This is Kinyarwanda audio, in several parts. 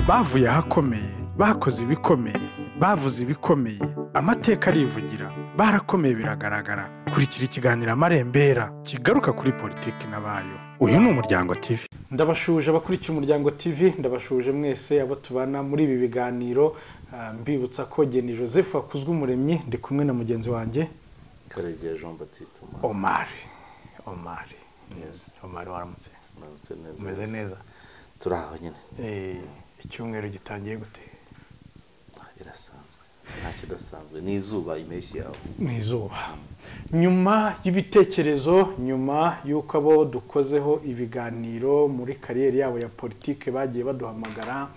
bavuye ahakomeye, bakoze ibikomeye, bavuze ibikomeye, amateka arivugira, barakomeye biragaragara. Kurikira ikiganiro Amarembera kigaruka kuri politiki n'abayo. Uyu ni Umuryango TV. Ndabashuje abakurikira Umuryango TV, ndabashuje mwese abo tubana muri ibi biganiro. Mbibutsa ko Geni Joseph Hakuzwe Umuremyi ndi kumwe na mugenzi wanjye Karegeya Jean Baptiste Omar. Yes. Omar waramutse. Neza. Umeze neza. Turaho nyine. Icyumweru gitangiye gute? Birasanzwe. Nta kidasanzwe. Ni izuba impeshyi yawe. Ni izuba. Nyuma y'ibitekerezo, nyuma y'uko abo dukozeho ibiganiro muri kariyeri yabo ya politike bagiye baduhamagara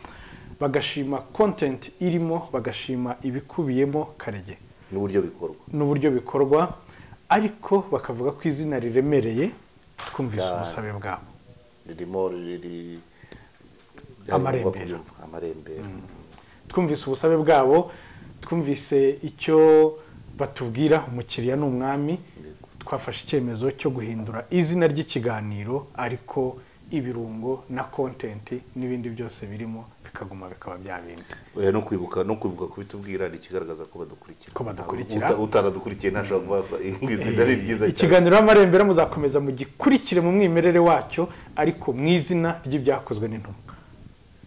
bagashima content irimo, bagashima ibikubiyemo Karege n'uburyo bikorwa, ariko bakavuga ko izina riremereye. Twumvise ubusabe bwabo ririmo Amarembera. Twumvise ubusabe bwabo, twumvise icyo batubwira umukiriya n'umwami. Twafashe icyemezo cyo guhindura izina ry'ikiganiro, ariko ibirungo na content n'ibindi byose birimo bikaguma bikaba byabindi. Oya no kwibuka kubitubwira ikigaragaza ko badukurikira. Utaradukurikiye ntashobora kuvuga izina ari ryiza cyane. Ikiganiro Amarembera muzakomeza mu gikurikire mu mwimerere wacyo, ariko mu izina ry'ibyakozwe n'intumwa.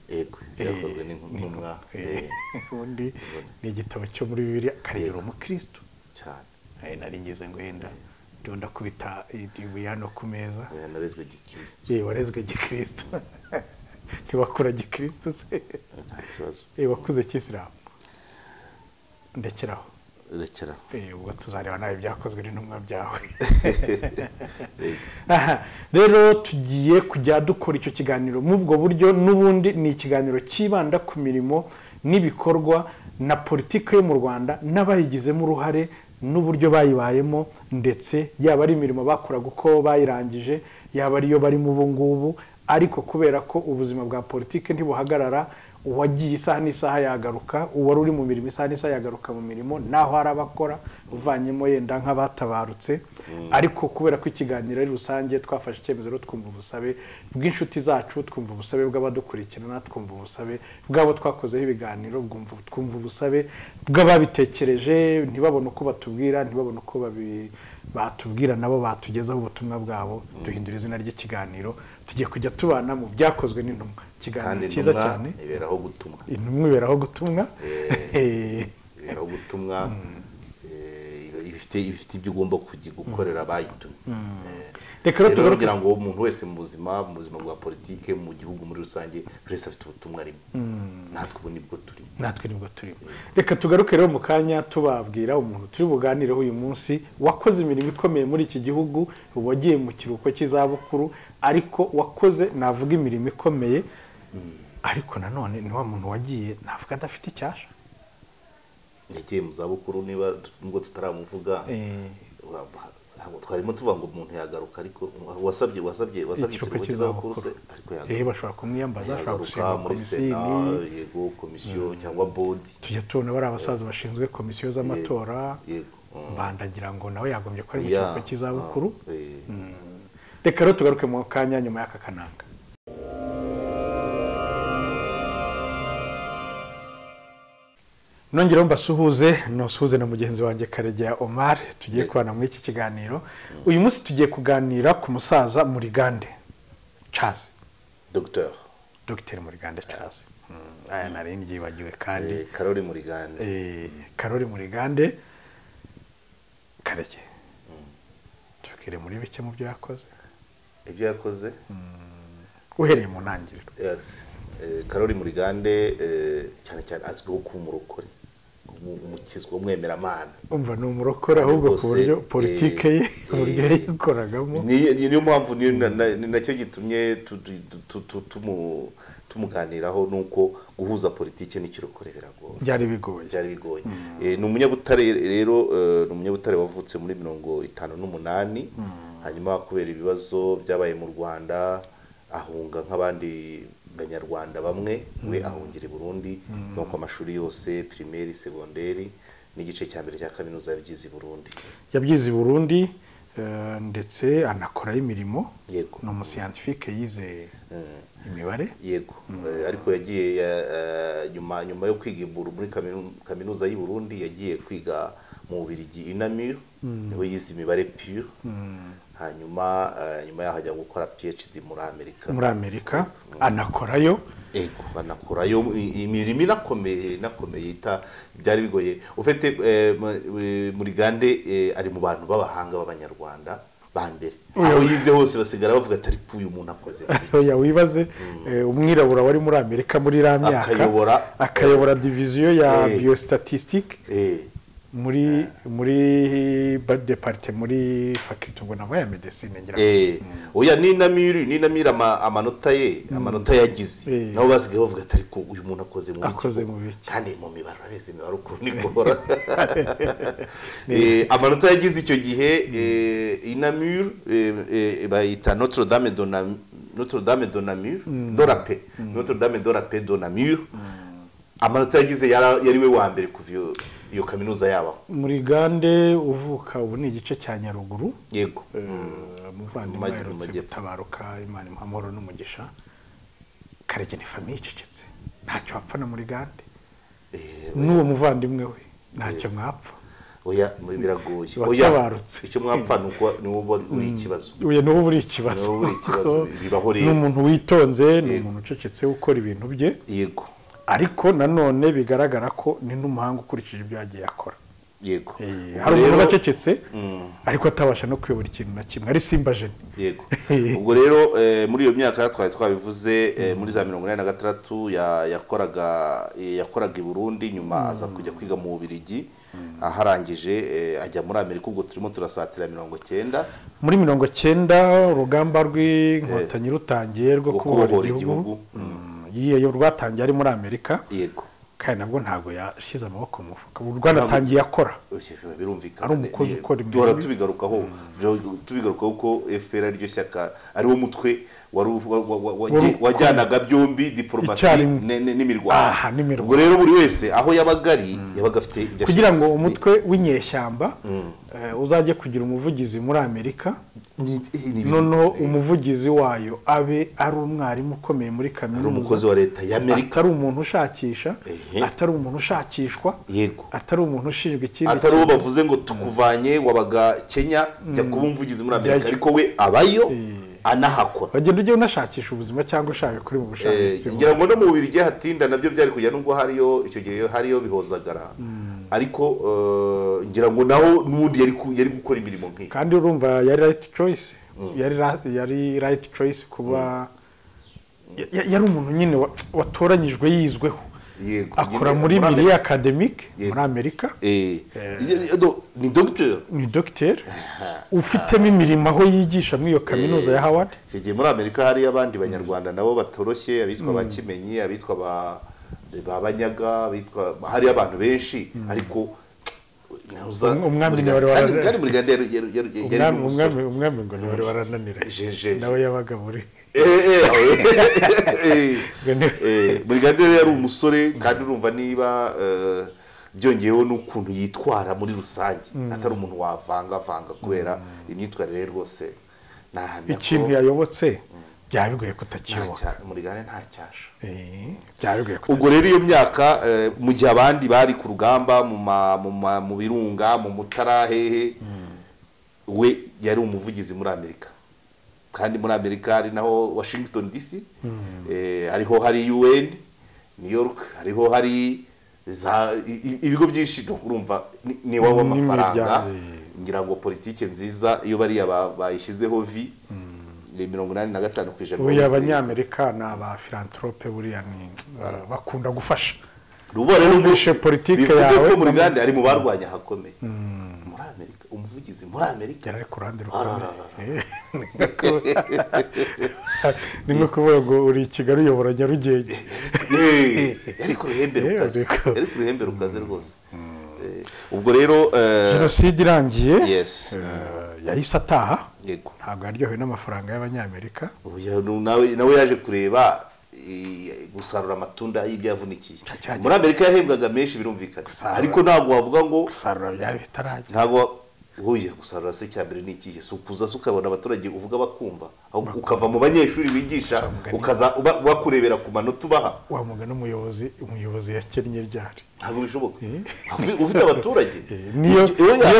Yego, byakozwe n'intumwa. Ubundi ni igitabo cyo muri Bibiliya. Karege umukristo cyane. Nari ngize ngo yenda ndonda kubita ibuye hano ku meza. Narezwe gikristo. Warezwe gikristo. Ntiwakura gikristo se? Nta kibazo. Wakuze k'Isilamu. Ndekeraho. Ubwo tuzareba nawe byakozwe n'intumwa byawe. Rero tugiye kujya dukora icyo kiganiro mu bwo buryo, n'ubundi ni ikiganiro kibanda ku mirimo n'ibikorwa na politiki yo mu Rwanda n'abayigizemo uruhare n'uburyo bayibayemo, ndetse yaba ari imirimo bakoraga uko bayirangije, yaba ariyo barimo ubu ngubu. Ariko kubera ko ubuzima bwa politiki ntibuhagarara, uwagiye isaha n'isaha yagaruka, uwari uri mu mirimo isaha n'isaha yagaruka mu mirimo, naho hari abakora uvanyemo yenda nk'abatabarutse. Ariko kubera ko ikiganiro ari rusange, twafashe icyemezo rero twumva ubusabe bw'inshuti zacu, twumva ubusabe bw'abadukurikirana, twumva ubusabe bw'abo twakozeho ibiganiro, twumva ubusabe bw'ababitekereje, ntibabone uko batubwira, ntibabone uko batubwira, nabo batugezaho ubutumwa bwabo. Duhindura izina ry'ikiganiro, tugiye kujya tubana mu byakozwe n'intumwa. Ikiganiro cyiza cyane. Iberaho gutumwa. Intumwa iberaho gutumwa. Iberaho gutumwa. Ifite ibyo ugomba gukorera abayitumye. Reka rero tugarugira ngo umuntu wese mu buzima bwa politike mu gihugu muri rusange wese afite ubutumwa arimo. Natwe nibwo turimo. Reka tugaruke rero mu kanya tubabwira umuntu turi buganireho uyu munsi wakoze imirimo ikomeye muri iki gihugu, wagiye mu kiruhuko cy'izabukuru, ariko wakoze navuga imirimo ikomeye, ariko nanone ni wa muntu wagiye navuga adafite icyasha. Yagiye mu zabukuru, niba nubwo tutaramuvuga, twarimo tuvuga ngo umuntu yagaruka, ariko wasabye ikiruhuko cy'izabukuru se, ariko yagaruka. Bashobora kumwiyambaza, ashobora gusinya muri Sena, yego, komisiyo cyangwa bodi. Tujya tubona bari abasaza bashinzwe komisiyo z'amatora. Bandagira ngo nawe yagombye ko ari mu kiruhuko cy'izabukuru. Reka rero tugaruke mu kanya nyuma y'aka kananga. Nongera mbasuhuze na mugenzi wanjye Karegeya Omar. Tugiye kubana muri iki kiganiro. Uyu munsi tugiye kuganira ku musaza Murigande Charles. Dr. Murigande Charles. Aya nari ngiyibagiwe kandi. Karoli Murigande. Karoli Murigande. Karege. Tukire muri bike mu byo yakoze. Ibyo yakoze? Uhereye mu ntangiriro. Yes. Karoli Murigande cyane cyane azwiho kuba umurokore, umukizwa, umwemeramana. Umva ni umurokore ahubwo ku buryo politike ye uburyo yayikoragamo. Niyo mpamvu ni nacyo gitumye tumuganiraho, nuko guhuza politike n'ikirokore biragoye. Byari bigoye. Ni umunyabutare rero, ni umunyabutare wavutse muri 1958, hanyuma kubera ibibazo byabaye mu Rwanda ahunga nk'abandi Banyarwanda bamwe, we ahungira i Burundi. Nuko amashuri yose primaire, secondaire n'igice cya mbere cya kaminuza yabyize i Burundi. Yabyize i Burundi, ndetse anakoraho imirimo yego ni umuscientifique yize imibare yego ariko yagiye nyuma yo kwiga muri kaminuza y'u Burundi yagiye kwiga mu Bubiligi Namur niho yize imibare pure hanyuma yaho ajya gukora PhD muri Amerika anakorayo ego banakorayo imirimo inakomeye ita byari bigoye ufite muri Gande ari mu bantu b'abahanga b'abanyarwanda bambere aho yize hose basigara bavuga atari ku uyu muntu akoze oya wibaze umwirabura wari muri Amerika muri myaka akayobora division ya biostatistique muri departement muri faculty ngo nava ya medicine ngira oya ninamira amanota yagize naho basigaye bavuga atari ko uyu muntu akoze mu biki kandi mu mibare abeze imibare ukuntu igora amanota yagize icyo gihe inamur bayita Notre Dame de Namur de Namur amanota yagize yari we wa mbere kuva iyo kaminuza yabaho muri Gande uvuka ubu ni igice cya Nyaruguru yego muvandimwe aherutse gutabaruka Imana imuhamoro n'umugisha Karegene famille icecetse ntacyo wapfana muri Gande n'uwo muvandimwe we ntacyo mwapfa oya biragoye oya icyo mwapfa nuko uri ikibazo oya nuko uri ikibazo bibaho rero n'umuntu witonze n'umuntu ucecetse ukora ibintu bye yego ariko nanone bigaragara ko ni n'umuhanga ukurikije ibyo yagiye akora yego hari umuntu bacecetse ariko atabasha no kuyobora ikintu na kimwe ari Simba Jene yego ubwo rero muri iyo myaka twari twabivuze muri za 1986 yakoraga i Burundi nyuma aza kujya kwiga mu Bubiligi aharangije ajya muri Amerika ubwo turimo turasatira 90 muri 90 urugamba rw'inkotanyi rutangiye rwo kubohora igihugu yiyo rwatangiye ari muri Amerika yego kandi nabwo ntago yashize amaboko mu mufuka rwanatangiye akora birumvikana ari umukozi ukora imbere tubigarukaho ko FPR ari ryo shyaka ari wo mutwe wajyanaga byombi diplomasi n'imirwano ubwo rero buri wese aho yabaga afite kugira ngo umutwe w'inyeshyamba uzajye kugira umuvugizi muri Amerika noneho umuvugizi wayo abe ari umwarimu ukomeye muri kaminuza ari umukozi wa leta y'Amerika atari umuntu ushakisha atari umuntu ushakishwa yego atari umuntu ushinzwe ikindi atari uwo bavuze ngo tukuvanye wabaga Kenya jya kuba umuvugizi muri Amerika ariko we abayo anahakora bagenda ujye unashakisha ubuzima cyangwa ushaka kuri mu bushakashatsi ngira ngo no mu Bubiligi hatinda nabyo byari kujya nubwo hariyo icyo gihe hariyo bihozagara ariko ngira ngo naho nubundi yari gukora imirimo nk'iyo kandi urumva yari right choice yari right choice kuba yari umuntu nyine watoranyijwe yizweho akora muri milieu academique muri Amerika ni docteur ufitemo imirimo aho yigisha muri iyo kaminuza ya Howard kigiye muri Amerika hari abandi banyarwanda nabo batoroshye abitwa bakimenyi abitwa babanyaga abitwa hari abantu benshi ariko umwami ni wari muri Gande umwami ngo ni wari warananira nawe yabaga muri muri Gande yari umusore kandi urumva niba byongeyeho n'ukuntu yitwara muri rusange atari umuntu wavanga kubera imyitwarire rwose ikintu yayobotse byabigoye kutakiyoboka muri Gande nta cyasha byabigoye ubwo rero iyo myaka mu gihe abandi bari ku rugamba mu birunga mu Mutara hehe we yari umuvugizi muri Amerika kandi muri Amerika ari naho Washington DC ariho hari UN New York ariho hari ibigo byinshi urumva ni wabo amafaranga ngira ngo politike nziza iyo bari bayishyizeho vi 85% uyu abanyamerika na ba philanthrope buriya ni bakunda gufasha rubo rero umvishe politike yawe ko muri Gande ari mu barwanya hakomeye muri Amerika umuvugizi muri Amerika yari ku ruhande rukomeye ni nko kuvuga ngo uri Kigali uyobora Nyarugenge yari ku ruhembe rukaze rwose ubwo rero jenoside irangiye yes yahise ataha yego ntabwo yaryohewe n'amafaranga y'abanyamerika nawe yaje kureba gusarura amatunda y'ibyavunikiye muri Amerika yahembwaga menshi birumvikana ariko ntabwo wavuga ngo gusarura byari bitarajya ntabwo Oya gusarura se cyambere ni ikihe so kuza ukabona abaturage uvuga bakumva ukava mu banyeshuri bigisha ukaza bakurebera ku manota ubaha wa mugana umuyobozi yakennye ryari ntabwo bishoboka ufite abaturage niyo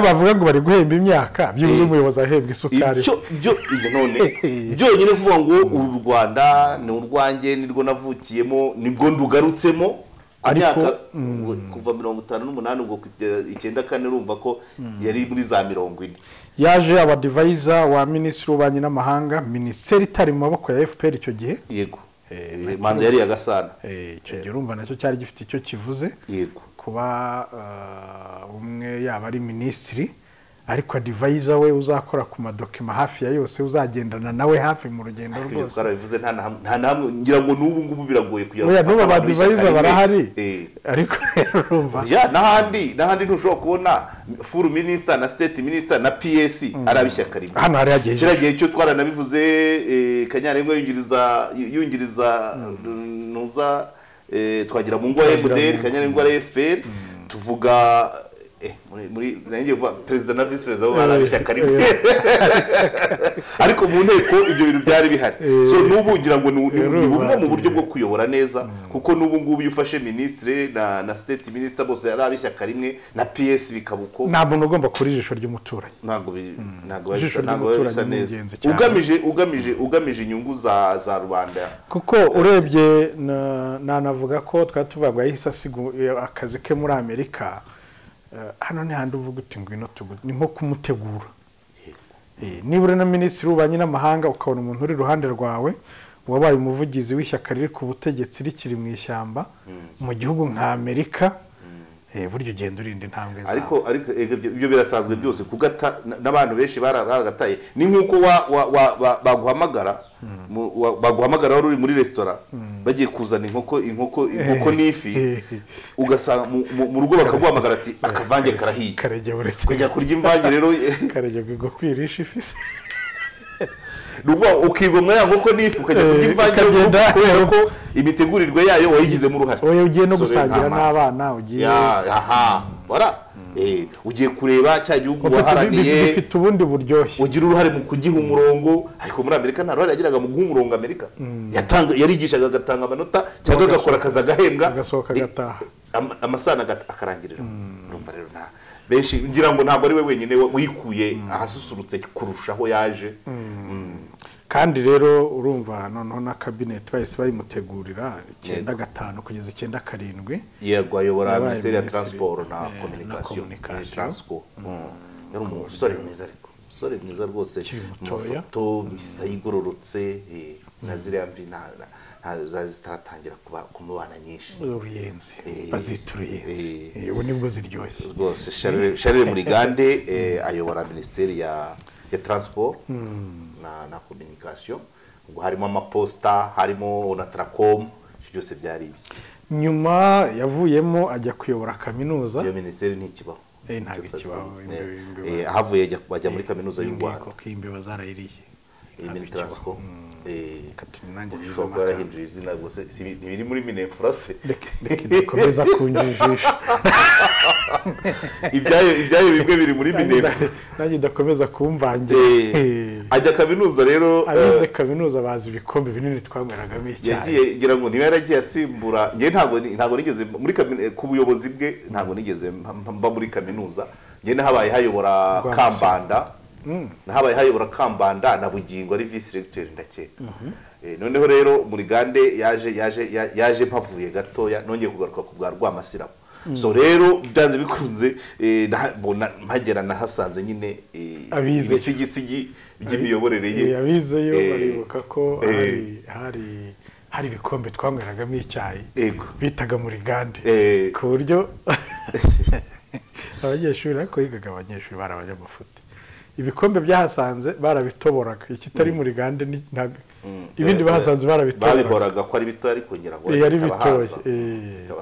bavuga ngo bari guhemba imyaka byuzuye umuyobozi ahembwa isukari byo none byonyine kuvuga ngo u Rwanda ni urwanjye nirwo navukiyemo nibwo ndugarutsemo ariko kuva 58 ubwo 94 urumva ko yari muri za 40 yaje abadivisor wa minisitiri w'ububanyi n'amahanga minisiteri itari mu maboko ya FPR icyo gihe yego manzo yari yagasana icyo gihe urumva nacyo cyari gifite icyo kivuze yego kuba umwe yaba ari minisitiri ariko advisor we uzakora ku madokima hafi ya yose uzagendana nawe hafi mu rugendo rwose twarabivuze nta namwe ngira ngo n'ubu ngubu biragoye kugira ngo n'ubu abadvisor barahari ariko urumva n'ahandi ntushobora kubona full minister na state minister na PS arabishyaka rimwe hano hari yagiye kiragiye cyo twaranabivuze Kanyarengwa yungiriza nuza twagira mu ngo ya MDR Kanyarengwa ya FPR tuvuga muri nanjye vuba president na vice president barabishyaka rimwe ariko mu nteko ibyo bintu byari bihari so nubu ngira ngo ni bumwe mu buryo bwo kuyobora neza kuko nubu ngubu yufashe ministre na state minister bose yarabishyaka rimwe na PS bikabuko ntabwo ugomba kuri ijisho ry'umuturanyi ntabwo bisa neza ugamije inyungu za rubanda kuko urebye navuga ko twatuvuga yahise akazi ke muri Amerika hano ni handi uvuga uti ngwino ni nko kumutegura nibura na minisitiri w'ububanyi n'amahanga ukabona umuntu uri iruhande rwawe wabaye umuvugizi w'ishyaka riri ku butegetsi rikiri mu ishyamba mu gihugu nka Amerika buryo ugenda urinda intambwe zawe ariko ibyo birasanzwe byose kugata n'abantu benshi baragataye ni nkuko baguhamagara wari uri muri restaurant bagiye kuzana inkoko n'ifi ugasanga mu rugo bakaguhamagara ati akavange karahiye kujya kurya imvange rero karege kwirisha ifi nuba ukigomwa ya nkoko n'ifi ukajya kurya imvange kubera ko imitegurirwe yayo wayigizemo uruhare oya ugiye no gusangira n'abana ugiye ugiye kureba cya gihugu waharaniye bifite ubundi buryoshye ugira uruhare mu kugiha umurongo ariko muri Amerika nta ruhare yagiraga mu guha umurongo Amerika yarigishaga agatanga amanota cyangwa agakora akazi agahembwa agasohoka agataha amasana akarangirira urumva rero benshi ngira ngo ntabwo ari we wenyine wikuye ahasusurutse kurushaho yaje kandi rero urumva noneho na cabinet bahise bayimutegurira 9-5 kugeza 9-7 yego ayobora ministeri ya transport na communication Transco yari umusore mwiza rwose amafoto misa yigororotse na ziriya mvi zitaratangira kumubana nyinshi uruyenzi bazituruye ubu nibwo ziryoshye rwose Charles Murigande ayobora ministeri ya transport na communication ubwo harimo amaposta harimo na Tracom byose byari ibye nyuma yavuyemo ajya kuyobora kaminuza iyo ministeri ntikibaho ntabwo kibaho ahavuye ajya muri kaminuza y'u Rwanda ko imbiba zarayiriye iyi Transco ushobora kuba izina rwose ntibiri muri Minefrase komeza kunjijisha ibyayo bimwe biri muri Minefrase nanjye ndakomeza kumvangira ajya kaminuza rero abize kaminuza bazi ibikombe binini twanyweragamo icyayi yagiye ngira ngo niba yaragiye asimbura ngiye ntabwo nigeze muri ku buyobozi bwe ntabwo nigeze mba muri kaminuza ngiye nahabaye hayobora Kambanda nahabaye hayobora Kambanda na Bugingo ari vice rector ndakeka noneho rero Murigande yaje mpavuye gatoya nongeye kugaruka ku bwa Rwamasirabo so rero byanze bikunze mpagera nahasanze nyine ibisigisigi by'imiyoborere ye yabizeyo baribuka ko hari ibikombe twanyweragamo icyayi bitaga Murigande ku buryo abanyeshuri ariko yigaga abanyeshuri barabanya amafuti ibikombe byahasanze barabitoboraga ikitari Murigande ibindi bahasanze barabitoboraga babihoraga ko ari bito ariko ngira ngo yari bitoye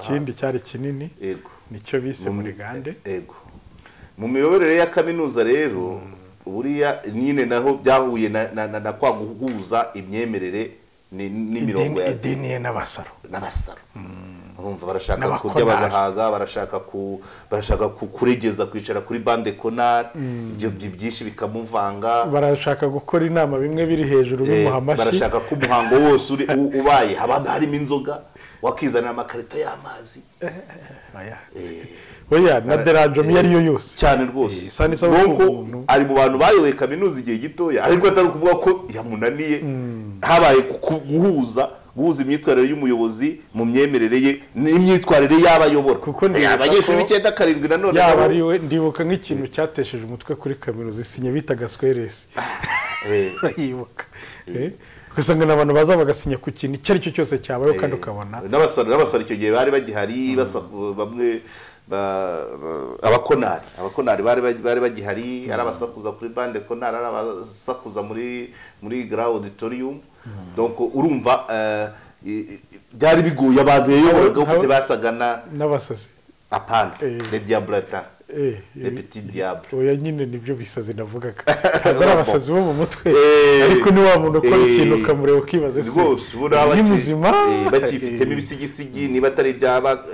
ikindi cyari kinini nicyo bise Murigande mu miyoborere ya kaminuza rero buriya nyine naho byahuye na kwa guhuza imyemerere n'imirongo ya idini n'abasaro urumva barashaka kurya bagahaga barashaka kuregeza kwicara kuri bande konari ibyo byinshi bikamuvanga barashaka gukora inama bimwe biri hejuru y'umuhamashi barashaka ko umuhango wose ubaye haba harimo inzoga wakizanira amakarito y'amazi oya na derajo iyo ariyo yose cyane rwose nuko ari mu bantu bayoboye kaminuza igihe gitoya ariko atari ukuvuga ko yamunaniye habaye guhuza imyitwarire y'umuyobozi mu myemerere ye n'imyitwarire y'abayobora kuko abanyeshuri 9-7 nanone yaba ari we ndibuka nk'ikintu cyatesheje umutwe kuri kaminuza isinya bitaga squares yibuka ugasanga n'abantu baza bagasinya ku kintu icyo ari cyo cyose cyabayeho kandi ukabona n'abasara icyo gihe bari bagihari bamwe abakonari bari bagihari ari abasakuza kuri bande konari ari abasakuza muri grand auditorium donc urumva byari biguye abantu yayoboraga ufite basagana n'abasazi apana les diablata les petits diables oya nyine nibyo bisazi navugaga ntabwo ari abasazi bo mu mutwe ariko ni wa muntu ukora ikintu ukamureba ukibaza se ni muzima bakifitemo ibisigisigi niba atari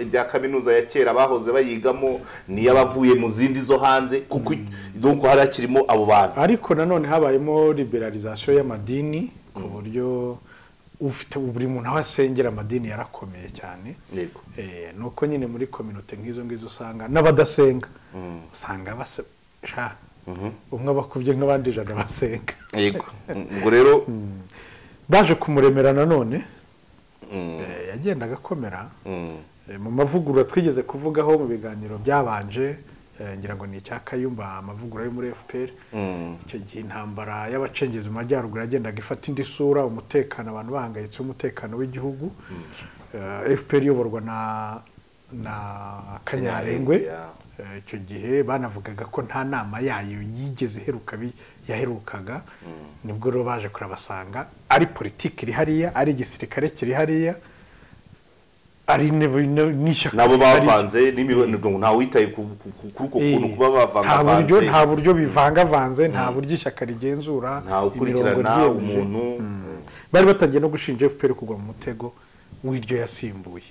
ibya kaminuza ya kera bahoze bayigamo niyo abavuye mu zindi zo hanze kuko donc hari akirimo abo bantu ariko nanone habayemo liberalisation y'amadini ku buryo ufite buri muntu aho asengera amadini yarakomeye cyane yego nuko nyine muri community nk'izo ngizo usanga n'abadasenga usanga umwe bakubye nk'abandi ijana basenga yego ngo rero baje kumuremera nanone yagendaga akomera mu mavugurura twigeze kuvugaho mu biganiro byabanje ngira ngo ni icya Kayumba amavugurura yo muri FPR icyo gihe intambara y'abacengezi mu majyaruguru yagendaga ifata indi sura umutekano abantu bahangayitse umutekano w'igihugu FPR iyoborwa na Kanyarengwe icyo gihe banavugaga ko nta nama yayo yigeze yaherukaga nibwo rero baje kurabasanga ari politiki iri hariya ari igisirikare kiri hariya ari n'ishyaka nabo bavanze n'imibonano nta witaye kuri uko kuntu kuba bavanga nta buryo bivangavanze nta buryo ishyaka rigenzura nta ukurikirana umuntu bari batangiye no gushinja FPR kugwa mu mutego w'iryo yasimbuye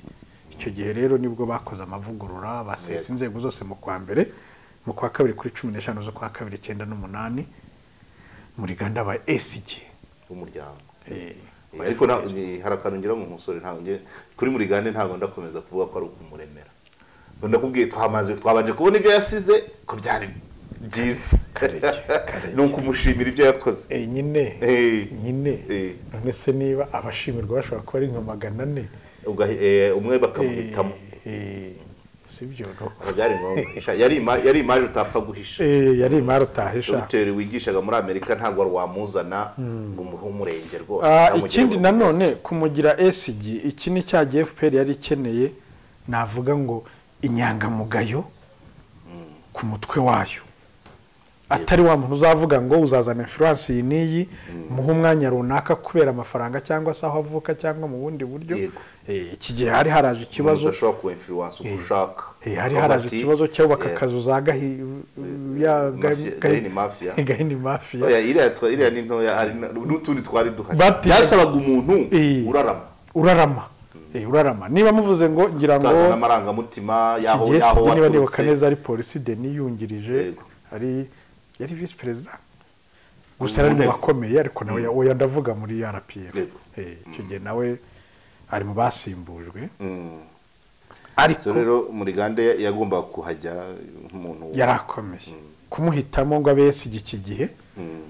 icyo gihe rero nibwo bakoze amavugurura basesa inzego zose mu kwa mbere mu kwa kabiri kuri 15 zo kwa kabiri 9-8 muri ganda ba SG umuryango ariko harakanongera mu musore ntabwo kuri muri gande ntabwo ndakomeza kuvuga ko ari ukumuremera ndakubwiye twabanje kubona ibyo yasize ko byari byiza nuko umushimira ibyo yakoze nyine none se niba abashimirwa bashobora kuba ari nka 400 umwe bakamuhitamo sibyo byari ngombwa yari imaje utapfa guhisha yari imari utahisha dogiteri wigishaga muri Amerika ntabwo ari wamuzana ngo umuhe umurenge rwose ikindi nanone kumugira SG iki ni cya FPR yari ikeneye navuga ngo inyangamugayo ku mutwe wayo atari wa muntu uzavuga ngo uzazana influence iyi niyi muhe umwanya runaka kubera amafaranga cyangwa se aho avuka cyangwa mu bundi buryo iki gihe hari haraje ikibazo udashobora ku influence ugushaka hari haraje ikibazo cyo bakazu za gahini mafia oya iriya ni ntoya hari n'utundi twari duhari byasabaga umuntu urarama niba muvuze ngo ngira ngo tazana amarangamutima yaho niba nibuka neza ari polisi Denis yungirije ari yari vice president gusa ari mu bakomeye ariko nawe oya ndavuga muri RPF icyo gihe nawe ari mu basimbujwe ariko rero muri gande yagomba kuhajya nk'umuntu yarakomeye kumuhitamo ngo abese iki gihe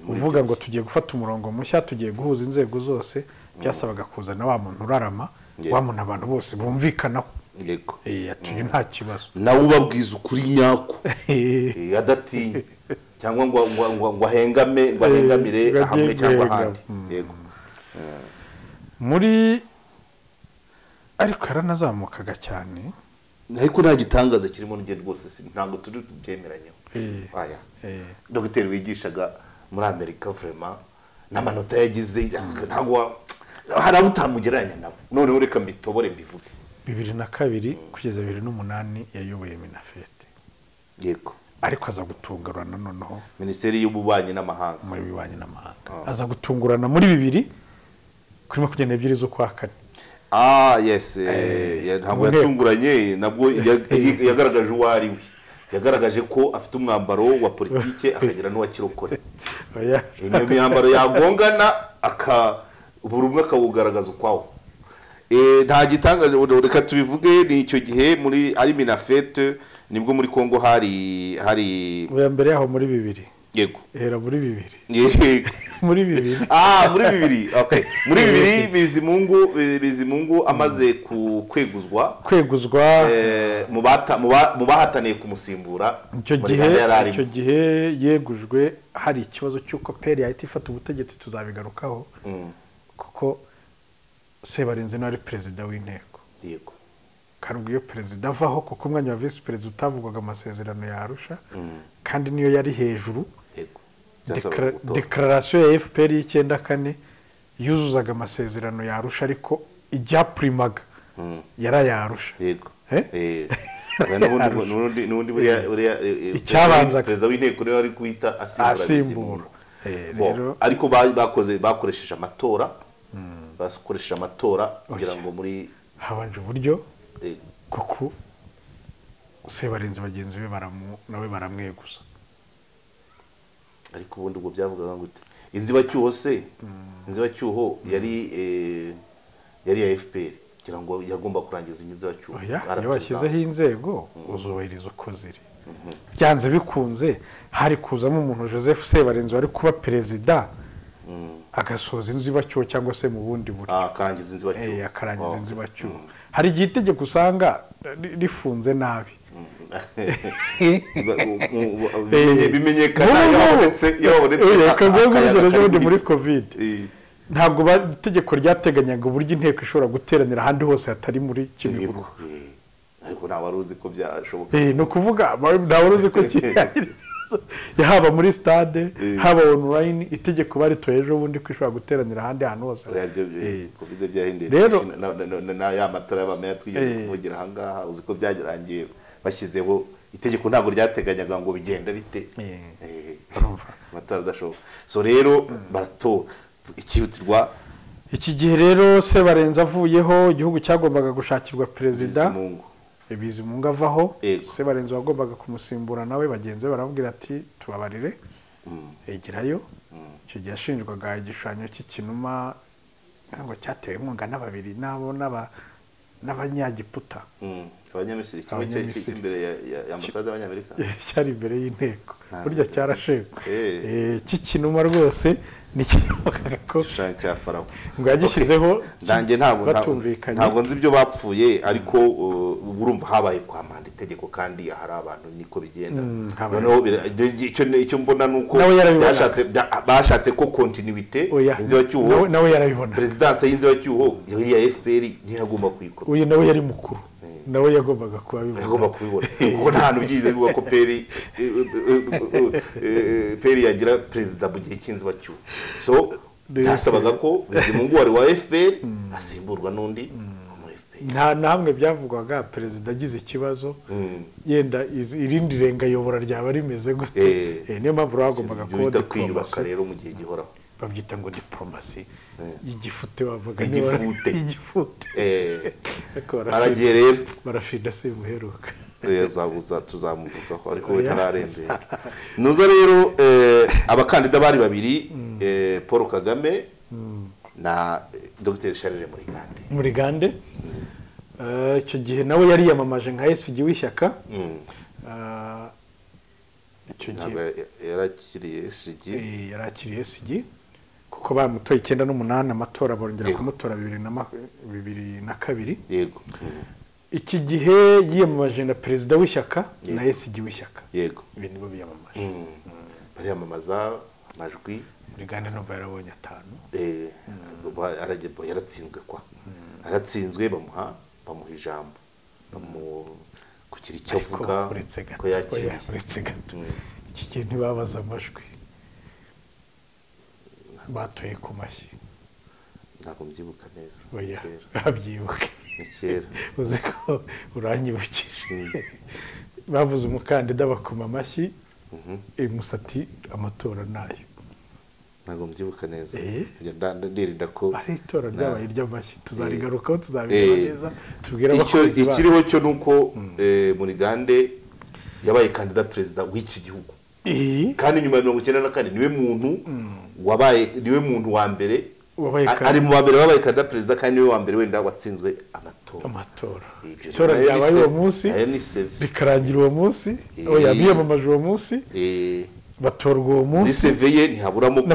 uvuga ngo tugiye gufata umurongo mushya tugiye guhuza inzego zose byasabaga kuzana wa muntu urarama wa muntu abantu bose bumvikanaho yego atuye nta kibazo nawe ubabwiza ukuri nyako adatinya cyangwa ngo ahengamire hamwe cyangwa ahandi yego muri ariko yaranazamukaga cyane ariko nta gitangaza kirimo n'ugende rwose ntabwo turi byemeranyeho aya dogiteri wigishaga muri Amerika vraiment n'amanota yagize ntabwo hari abutamugeranya nabo noneho reka mbitobore mbivuge 2002 kugeza 2008 yayoboye Minafete yego ariko aza gutungurana noneho Minisiteri y'Ububanyi n'Amahanga muri bibanyi n'amahanga aza gutungurana muri 2 kuri 22 zo kwa kane yes ntabwo yatunguranye nabwo yagaragaje uwo ari we, yagaragaje ko afite umwambaro wa politike akagira n'uwa kirokore. Iyo myambaro yagongana buri umwe akawugaragaza ukwawo. Nta gitangaje, reka tubivuge, ni icyo gihe muri ari Minafete nibwo muri Kongo hari oya mbere yaho muri 2000. Yego hera muri 2000. Yego muri 2000. Muri 2000. Okay, muri 2000 Bizimungu amaze kweguzwa mu bahataniye kumusimbura. Icyo gihe yegujwe hari ikibazo cy'uko PL yahita ifata ubutegetsi, tuzabigarukaho kuko Sebarenzi n'ari perezida w'inteko. Yego kandi iyo perezida avaho kuko umwanya wa vice perezida utavugwaga amasezerano ya Arusha kandi niyo yari hejuru. Yego declaration ya FPR y'94 yuzuzaga amasezerano ya Arusha ariko ijya primaga yarayarusha. Yego n'ubundi buriya icyabanza perezida w'inteko niwe ari guhita asimbura. Ariko bakoresheje amatora kugira ngo muri habanje uburyo kuko Sebarenzi bagenzi be nawe baramweguza. Ariko ubundi ubwo byavugaga gute? Inzibacyuho yari ya FPR kugira ngo yagomba kurangiza inzibacyuho. Iyo bashyizeho inzego uzubahiriza uko ziri. Byanze bikunze hari kuzamo umuntu Joseph Sebarenzi wari kuba perezida agasoza inzibacyuho cyangwa se mu bundi buryo akarangiza inzibacyuho. Akarangiza inzibacyuho. Hari igihe itegeko usanga rifunze nabi. bimenyekana yabonetse muri covid. Ntabwo itegeko ryateganyaga uburyo inteko ishobora guteranira ahandi hose hatari muri Kimihurura. Ariko nta wari uzi ko byashoboka. Ni ukuvuga nta wari uzi ko haba muri stade haba online itegeko baritoye ejo bundi ko ishobora guteranira ahandi hantu hose. Covid byahinduye na ya matora y'abameye twigeze kuvugira aha ngaha, uzi ko byagerangiye bashyizeho itegeko ntabwo ryateganyaga ngo bigenda bite. Amatora adashoboka. So rero barato ikihutirwa iki gihe rero Sebarenzi avuyeho igihugu cyagombaga gushakirwa perezida Bizimungu avaho. Sebarenzi wagombaga kumusimbura nawe bagenzi be baramubwira ati tubabarire egerayo. Icyo gihe ashinjwaga igishushanyo cy'ikinuma ngo cyatewe inkunga n'ababiri n'abanyagiputa. Abanyamisiri kimwe cy'imbere ya ambasade y'Abanyamerika cyari imbere y'inteko burya cyarashekwe. Cy'ikinuma rwose nikivuga ko cya Farawo ngo yagishyizeho. Ndange ntabwo nzi ibyo bapfuye, ariko urumva habaye kwamanda itegeko kandi hari abantu niko bigenda. Icyo mbona nuko bashatse ko continuité inzibacyuho nawe yarabibona. Presidence y'inzibacyuho ya FPR ntiyagomba kuyikora. Uyu nawe yari mukuru nawe yagombaga kubibona kuko nta hantu byize bivuga ko PL yagira perezida mu gihe cy'inzibacyuho. So byasabaga ko Bizimungu wari wa FPR asimburwa n'undi muri FPR. Nta namwe byavugwaga perezida agize ikibazo yenda irindi rengayobora ryaba rimeze gute. Niyo mpamvu bagombaga kuba kwiyubaka rero mu gihe gihoraho. Babyita ngo diplomasi y'igifute bavuga igifute. Aragiye rero barafinda simuheruka. Yazabuza tuzamuvugaho ariko we tararembera. Nuza rero abakandida bari babiri, Paul Kagame na Dr Charles Murigande. Icyo gihe nawe yari yamamaje nka SG w'ishyaka. Icyo gihe yarakiriye SG kuko bamutoye 98 amatora bongera kumutora 2002. Yego. Iki gihe yiyamamaje na perezida w'ishyaka na SG w'ishyaka. Yego. Ibintu bo biyamamaje. Bariyamamaza amajwi. Murigande no yarabonye 5. Yaratsinzwe kwa. Aratsinzwe bamuha ijambo. Kugira icyo avuga ko yakiriye. Iki gihe ntibabaza amajwi. Batoye ku mashyi. Ntabwo mbyibuka neza. Oya, abyibuke. Ni kera. Uzi ko uranyibukije. Bavuze umukandida bakoma amashyi. Musati amatora nayo. ntabwo mbyibuka neza ndirinda ko ari itora ryabaye iry'amashyi tuzarigarukaho tuzabireba neza tubwira abakunzi bacu ikiriho cyo nuko Murigande yabaye kandida perezida w'iki gihugu kandi nyuma ya 1994 niwe muntu wa mbere ari mu babere babaye kandida perezida kandi niwe wa mbere wenda watsinzwe amatora itora ryabaye uwo munsi rikarangira uwo munsi yabiyamamaje uwo munsi batorwa uwo munsi niseveye ntihaburamo ko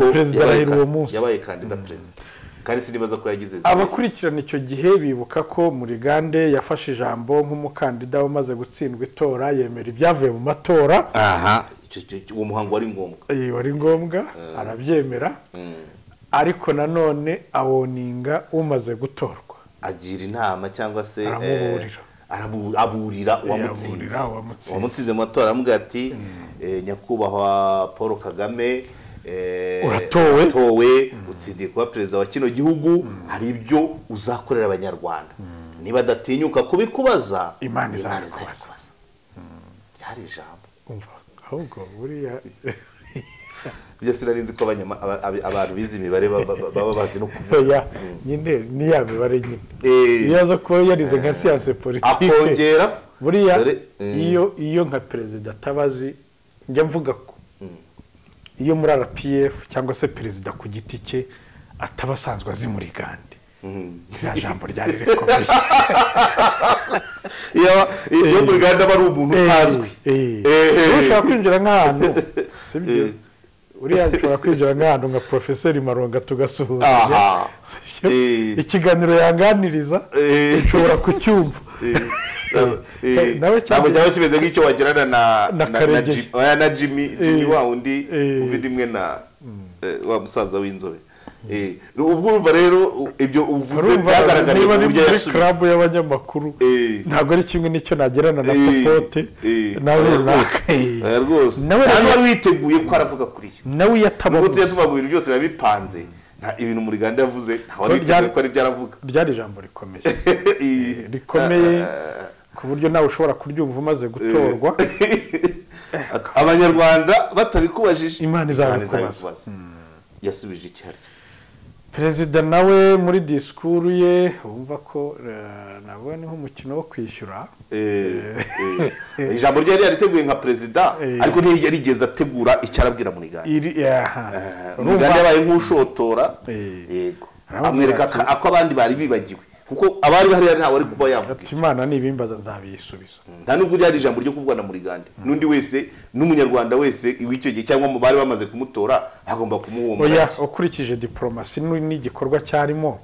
yabaye kandida perezida kandi sinibaza ko yagize abakurikirana icyo gihe bibuka ko Murigande yafashe ijambo nk'umukandida umaze gutsindwa itora yemera ibyavuye mu matora uwo muhango wari ngombwa arabyemera ariko nanone awoninga umaze gutorwa agira inama cyangwa se aburira uwamutsinze mu matora aramubwira ati nyakubahwa Paul Kagame uratowe utsindiye kuba perezida wa kino gihugu hari ibyo uzakorera abanyarwanda niba adatinyuka kubikubaza Imana izabikubaza byari ijambo ahubwo buriya bijya sinarinzi ko abantu bize imibare baba bazi no kuvuga nyine ni ya mibare nyine yaza ko yarize nka siyanse politike akongera buriya iyo nka perezida atabazi njya mvuga ko iyo muri RPF cyangwa se perezida ku giti cye atabasanzwe azi Murigande iriya jambo ryari rikomeye iyo Murigande aba ari umuntu utazwi ushobora kwinjira nk'ahantu sibyo uriya nshobora kwinjira nk'ahantu nka Profeseri Maronga tugasuhuzanya ikiganiro yanganiriza nshobora kucyumva ntabwo cyaba kimeze nk'icyo wagirana na Jimmy wa undi ufite imwe na wa musaza w'inzobe ubwo urumva rero ibyo uvuze byagaragariye mu buryo yasubije club y'abanyamakuru ntabwo ari kimwe n'icyo nagerana na Popote nawe rwose nawe witeguye ko aravuga kuri cyo nawe yatabaho ubwo tuvuga ibintu byose bipanze ibintu Murigande yavuze ntawe witeguye ko ari byaravuga ryari ijambo rikomeye ku buryo nawe ushobora kuryumva umaze gutorwa abanyarwanda batabikubajije Imana izabikubaza yasubije icyari perezida nawe muri disikuru ye wumva ko nabwo ni nk'umukino wo kwishyura ijambo ryari yariteguye nka perezida ariko ntiyarigeze ategura icyo arabwira Murigande Murigande yabaye nk'ushotora yego amwereka ko abandi bari bibagiwe kuko abari bahari ntawe ari kuba yavuga ati Imana nibimbaza nzabisubiza nta nubwo ryari ijambo ryo kuvuga na Murigande n'undi wese n'umunyarwanda wese w'icyo gihe cyangwa mu bari bamaze kumutora agomba kumuhomba ukurikije diplomasi n'igikorwa cyarimo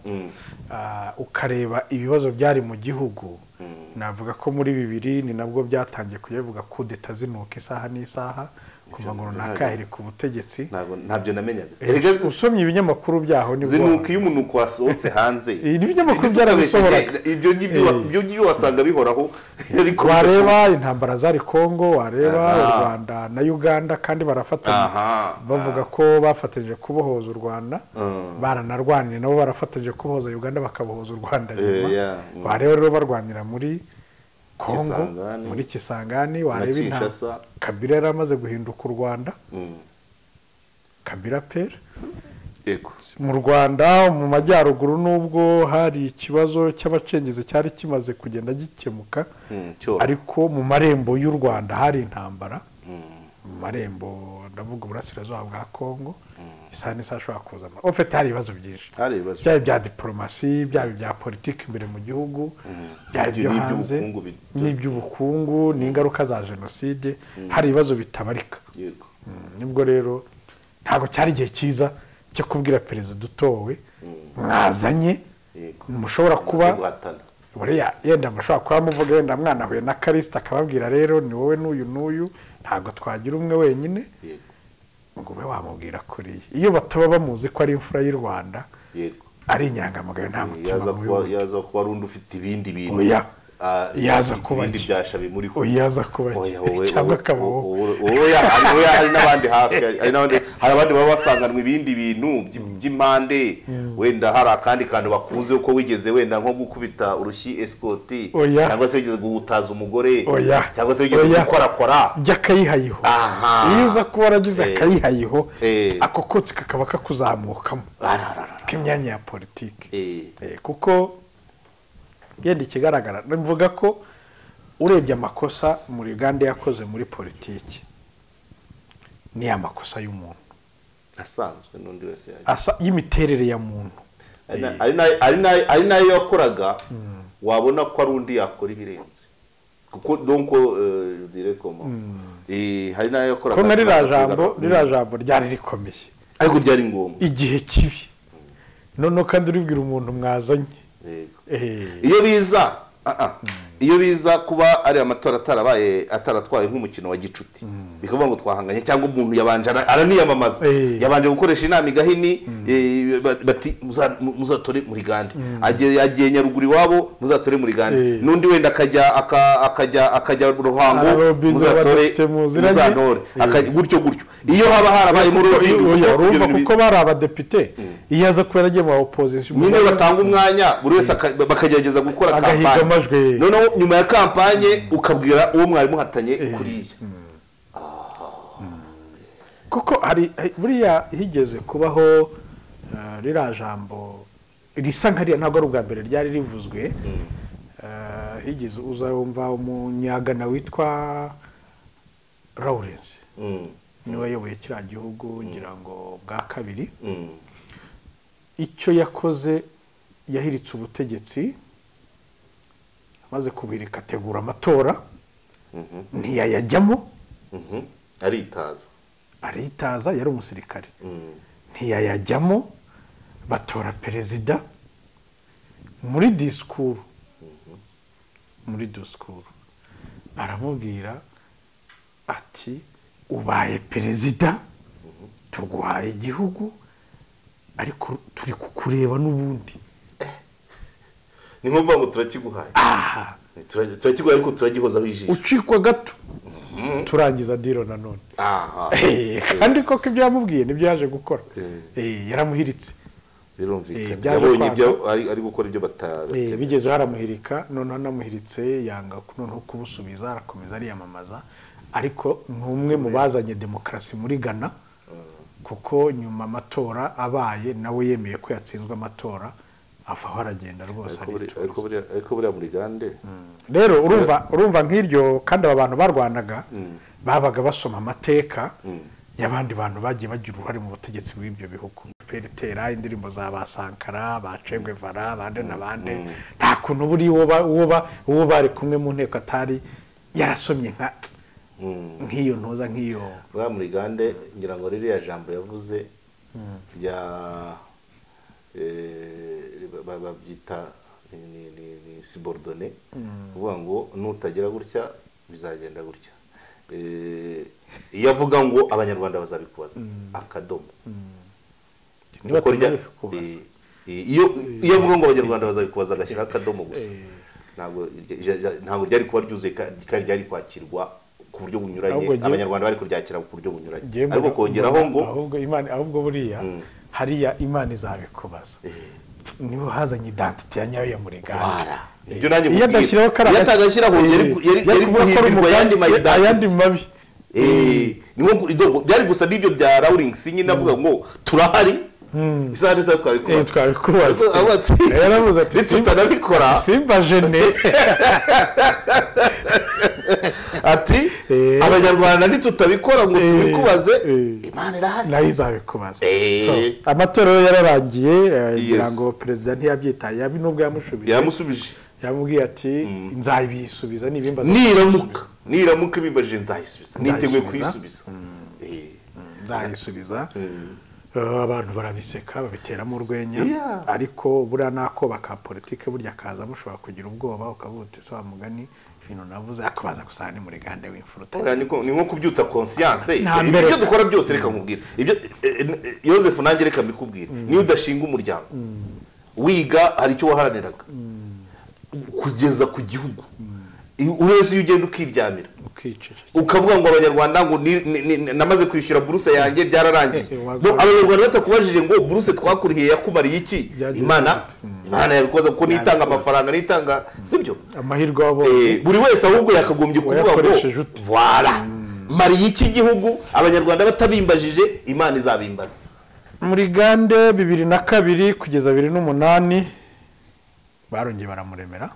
ukareba ibibazo byari mu gihugu navuga ko muri 2000 ni nabwo byatangiye kuyavuga ko deta zinuka isaha n'isaha kuva ngo runaka ku butegetsi ntabyo namenyaga usomye ibinyamakuru byaho ni zinuka iyo umuntu kwasohotse hanze ibinyamakuru byarabisohora ibyo wasanga bihoraho ariko wareba intambara zari Kongo wareba u Rwanda na Uganda kandi barafatanya bavuga ko bafatanyije kubohoza u Rwanda baranarwanira nabo barafatanyije kubohoza Uganda bakabohoza u Rwanda nyuma wareba rero barwanira muri Kongo muri Kisangani wareba inta Kabila yaramaze guhinduka u Rwanda Kabila pere mu Rwanda mu majyaruguru nubwo hari ikibazo cy'abacengezi cyari kimaze kugenda gikemuka ariko mu marembo y'u Rwanda hari intambara mu marembo ndavuga uburasirazuba bwa Kongo isani sashobora kuzama ofete hari ibibazo byinshi byari bya diplomasi byari bya politiki imbere mu gihugu byari byo hanze n'iby'ubukungu n'ingaruka za jenoside hari ibibazo bitabarika nibwo rero ntabwo cyari igihe cyiza cyo kubwira perezida utowe mwazanye mushobora kuba buriya yenda mushobora kuba muvuga wenda mwana huye na Karisita akababwira rero ni wowe n'uyu ntabwo twagira umwe wenyine ngo ube wamubwira kuri iyo bataba bamuzi ko ari imfura y'u Rwanda ari inyangamugayo nta mutima yaza kuba rundi ufite ibindi bintu yaza kuba ibindi byasha bimuriho yaza kuba cyangwa akabaho hari n'abandi hafi hari abandi baba basanganwa ibindi bintu by'impande wenda hari akandi kantu bakuze uko wigeze wenda nko gukubita urushyi escort cyangwa se wigeze guhutaza umugore cyangwa se wigeze gukorakora by'akayihayiho iyo uza kuba waragize akayihayiho ako kotsi kakaba kakuzamukamo k'imyanya ya politiki kuko yenda ikigaragara mvuga ko urebye amakosa muri Uganda yakoze muri politiki ni amakosa y'umuntu asanzwe n'undi wese y'imiterere ya muntu ari nayo yakoraga wabona ko ari undi yakora ibirenze kuko donc hari nayo yakoraga ko ririya jambo ryari rikomeye ariko ryari ngombwa igihe kibi none kandi uribwira umuntu mwazanye iyo biza kuba ari amatora ataratwaye nk'umukino wa gicuti bikavuga ngo twahanganye cyangwa umuntu yabanje araniyamamaza yabanje gukoresha inama igahini bati muzatore muri Gande agiye Nyaruguru iwabo muzatore muri Gande n'undi wenda akajya Ruhango muzatore muzantore gutyo iyo haba harabaye muri urumva kuko bari abadepite iyo aza kubera agiye mu opposition nyine batanga umwanya buri wese bakagerageza gukora kampanye noneho nyuma ya kampanye ukabwira uwo mwari muhatanye kuriya kuko hari buriya higeze kubaho ririya jambo risa nkariya ntabwo ari ubwa mbere ryari rivuzwe higeze uzumva umunyagana witwa Lawrence niwe wayoboye kiriya gihugu ngira ngo bwa kabiri icyo yakoze yahiritse ubutegetsi amaze kubirika ategura amatora ntiyayajyamo aritaza yari umusirikare ntiyayajyamo batora perezida muri disikuru aramubwira ati ubaye perezida tuguhaye igihugu ariko turi kukureba n'ubundi ni ngombwa ngo turakiguhaye turakiguhaye ariko turagihozaho ijisho ucikwa gato turangiza diro nanone kandi koko ibyo yamubwiye nibyo yaje gukora yaramuhiritse birumvikana yabonye ibyo ari gukora ibyo batabye bigeze haramuhirika none anamuhiritse yanga noneho kubusubiza arakomeza ariyamamaza ariko n'umwe mu bazanye demokarasi muri Ghana kuko nyuma amatora abaye nawe yemeye ko yatsinzwe amatora afaho aragenda rwose ariko buriya muri Gande rero urumva nk'iryo kandi aba bantu barwanaga babaga basoma amateka y'abandi bantu bagiye bagira uruhare mu butegetsi bw'ibyo bihugu feritera indirimbo za basankara Che Guevara abandi n'abandi nta kuntu buri uwo bari kumwe mu nteko atari yarasomye nk'iyo ntoza nk'iyo muri Gande ngira ngo ririya jambo yavuze rya babyita ni subordonné uvuga ngo nutagira gutya bizagenda gutya iyo avuga ngo abanyarwanda bazabikubaza akadomo iyo avuga ngo abanyarwanda bazabikubaza agashyira akadomo gusa ntabwo ryari kuba ryuzuye kandi ryari kwakirwa ku buryo bunyuranye abanyarwanda bari kuryakira ku buryo bunyuranye ariko kongeraho ngo ahubwo buriya hariya Imana izabikubaza niho hazanye identity ya nyayo ya muri Ghana ibyo nanjye mubwira iyo atagashyiraho yari guhindurwa ayandi mabi byari gusa n'ibyo bya Lawrence nyine avuga ngo turahari isaha neza twabikubaza yaravuze ati tutanabikora simba jene ati abanyarwanda ntitutabikora ngo tubikubaze Imana irahari nayo izabikubaza amatora yararangiye ngira ngo perezida ntiyabyitaye yabi nubwo yamusubije yamubwiye ati nzabisubiza nibimbaza niramuka bimbajije nzayisubiza niteguye kuyisubiza nzayisubiza abantu barabiseka babiteramo urwenya ariko buriya nako baka politike burya kaza mushobora kugira ubwoba ukavuga uti se wa mugani ibintu navuze akabaza gusana ni muri Gande w'imfuruta ni nko kubyutsa conscience ibyo dukora byose reka nkubwira ibyo Joseph nanjye reka mbikubwira niyo udashinga umuryango wiga hari icyo waharaniraga kugeza ku gihugu uretse iyo ugenda ukiryamira ukicira ukavuga ngo abanyarwanda ngo namaze kwishyura buruse yanjye byararangiye abanyarwanda batakubajije ngo buruse twakurihiye yakubariye iki imana yabikoze kuko nitanga amafaranga nitanga sibyo amahirwe wabo buri wese ahubwo yakagombye kuvuga ngo voilà mariye iki gihugu abanyarwanda batabimbajije imana izabimbaza. muri gande 2002 kugeza 2008 barongeye baramuremera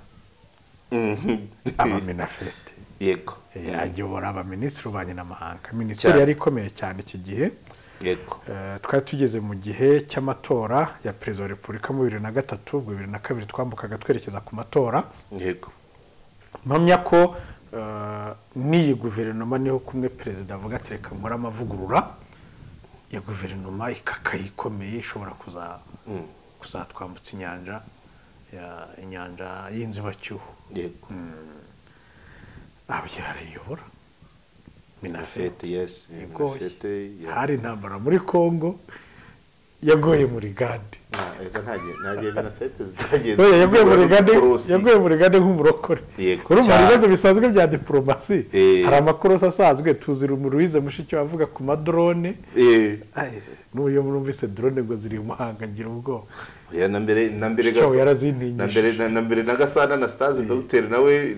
abaminafete yego yagiyobora abaminisitiri b'ububanyi n'amahanga minisiteri yari ikomeye cyane iki gihe yego twari tugeze mu gihe cy'amatora ya perezida wa repubulika mu 2003 ubwo 2002 twambukaga twerekeza ku matora yego mpamya ko n'iyi guverinoma niho kumwe perezida avuga ati reka nkore amavugurura ya guverinoma ikakayikomeye ishobora kuzatwambutsa inyanja y'inzibacyuho yego abyarayobora minafete yes minafete hari intambara muri Kongo yagoye muri gande nagiye minafete zitageze yagoye muri gande nk'umurokore urumva ibibazo bisanzwe bya diplomasi hari amakorosi asanzwe tuzira Louise Mushiki wavuga ku madrone n'uyo murumvise drone ngo ziri umuhanga ngira ubwo ya nambere na Gasana na Stase Dr nawe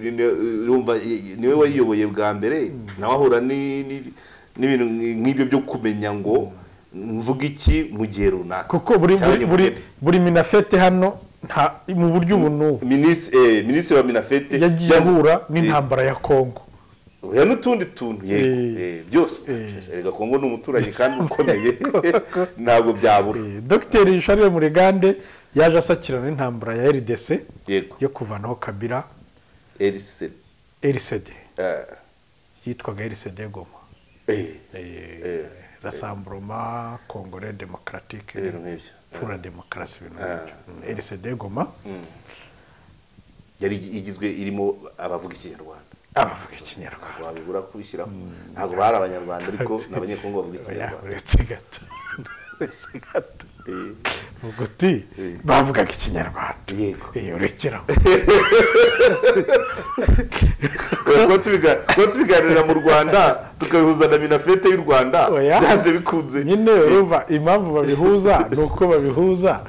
urumva niwe wayiyoboye bwa mbere nawe ahura n'ibintu nk'ibyo byo kumenya ngo mvuga iki mu gihe runaka kuko buri minafete hano mu buryo ubu minisitiri wa minafete yagiye ahura n'intambara ya Kongo ya n'utundi tuntu yego byose erega Kongo ni umuturage kandi ukomeye ntabwo byabura. Dr Charles Murigande yaje asakirana n'intambara ya RDC yego yo kuvanaho Kabila RCD yitwaga RCD Goma Rassemblement Congolais Démocratique pour la démocratie RCD Goma yari igizwe irimo abavuga ikinyarwanda wabibura kubishyiraho ntabwo bari abanyarwanda ariko n'abanyekongo bavuga ikinyarwanda uretse gato uguti bavugaga ikinyarwanda yego urekeraho ko tubiganirira mu Rwanda tukabihuza na minafete y'u Rwanda byanze bikunze nyine urumva impamvu babihuza nuko babihuza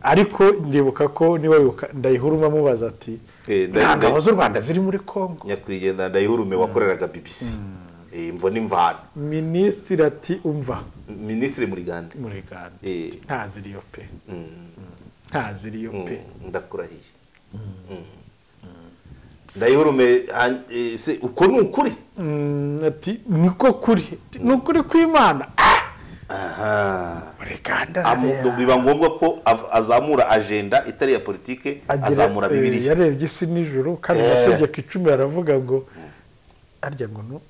ariko ndibuka ko niba Ndayihuruma mubaza ati ngabo z'u Rwanda ziri muri Kongo nyakwigendera Ndayihurume wakoreraga BBC imvo n'imvano minisitiri ati umva minisitiri Murigande ntaziriyo pe ndakurahiye Ndayihurume se uko ni ukuri ati niko kuri ni ukuri kw'Imana biba ngombwa ko azamura agenda itari ya politike azamura Bibiliya yarebye isi n'ijuru kandi amategeko 10 aravuga ngo arya ngo no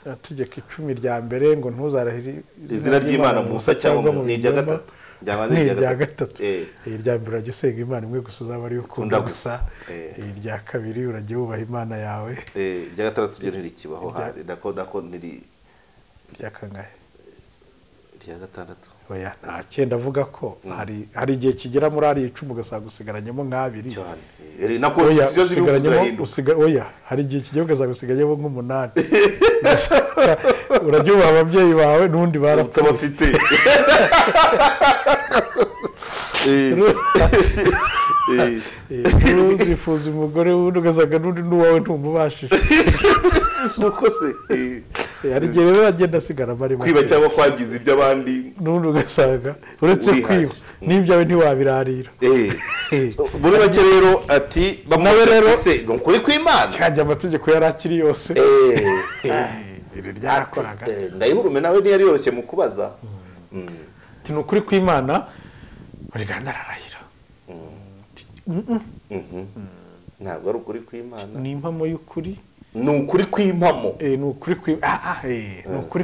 amategeko 10 rya mbere ngo ntuzarahire izina ry'Imana Musa cyangwa mu n'irya gatatu irya gatatu irya mbere urajya usenga Imana imwe gusa uzaba ari ukunda gusa irya kabiri urajya wubaha Imana yawe irya gatatu ryo ntirikibaho hari nako ntiri irya kangahe irya gatandatu oya nta avuga ko hari igihe kigera muri ari 10 ugasanga usigaranyemo nk'abiri cyane na constitution ziri usiga oya hari igihe kigera ugasanga usiganyemo nk'umunani urabyubaha ababyeyi bawe n'undi barafite uzifuza umugore wundi ugasanga n'undi n'uwawe ntumubashije nuko se hari igihe rero agenda asigara bari kwiba cyangwa kwangiza iby'abandi n'undi ugasanga uretse kwiba n'ibyawe ntiwabirarira muri make rero ati bamwe se ni ukuri kw'Imana kandi amategeko yari akiri yose ryakoraga Ndayihurume nawe ntiyari yoroshye mu kubaza ni ukuri kw'Imana Murigande ararahira ntabwo ari ukuri kw'Imana ni impamo y'ukuri ni ukuri kw'impamo ni ukuri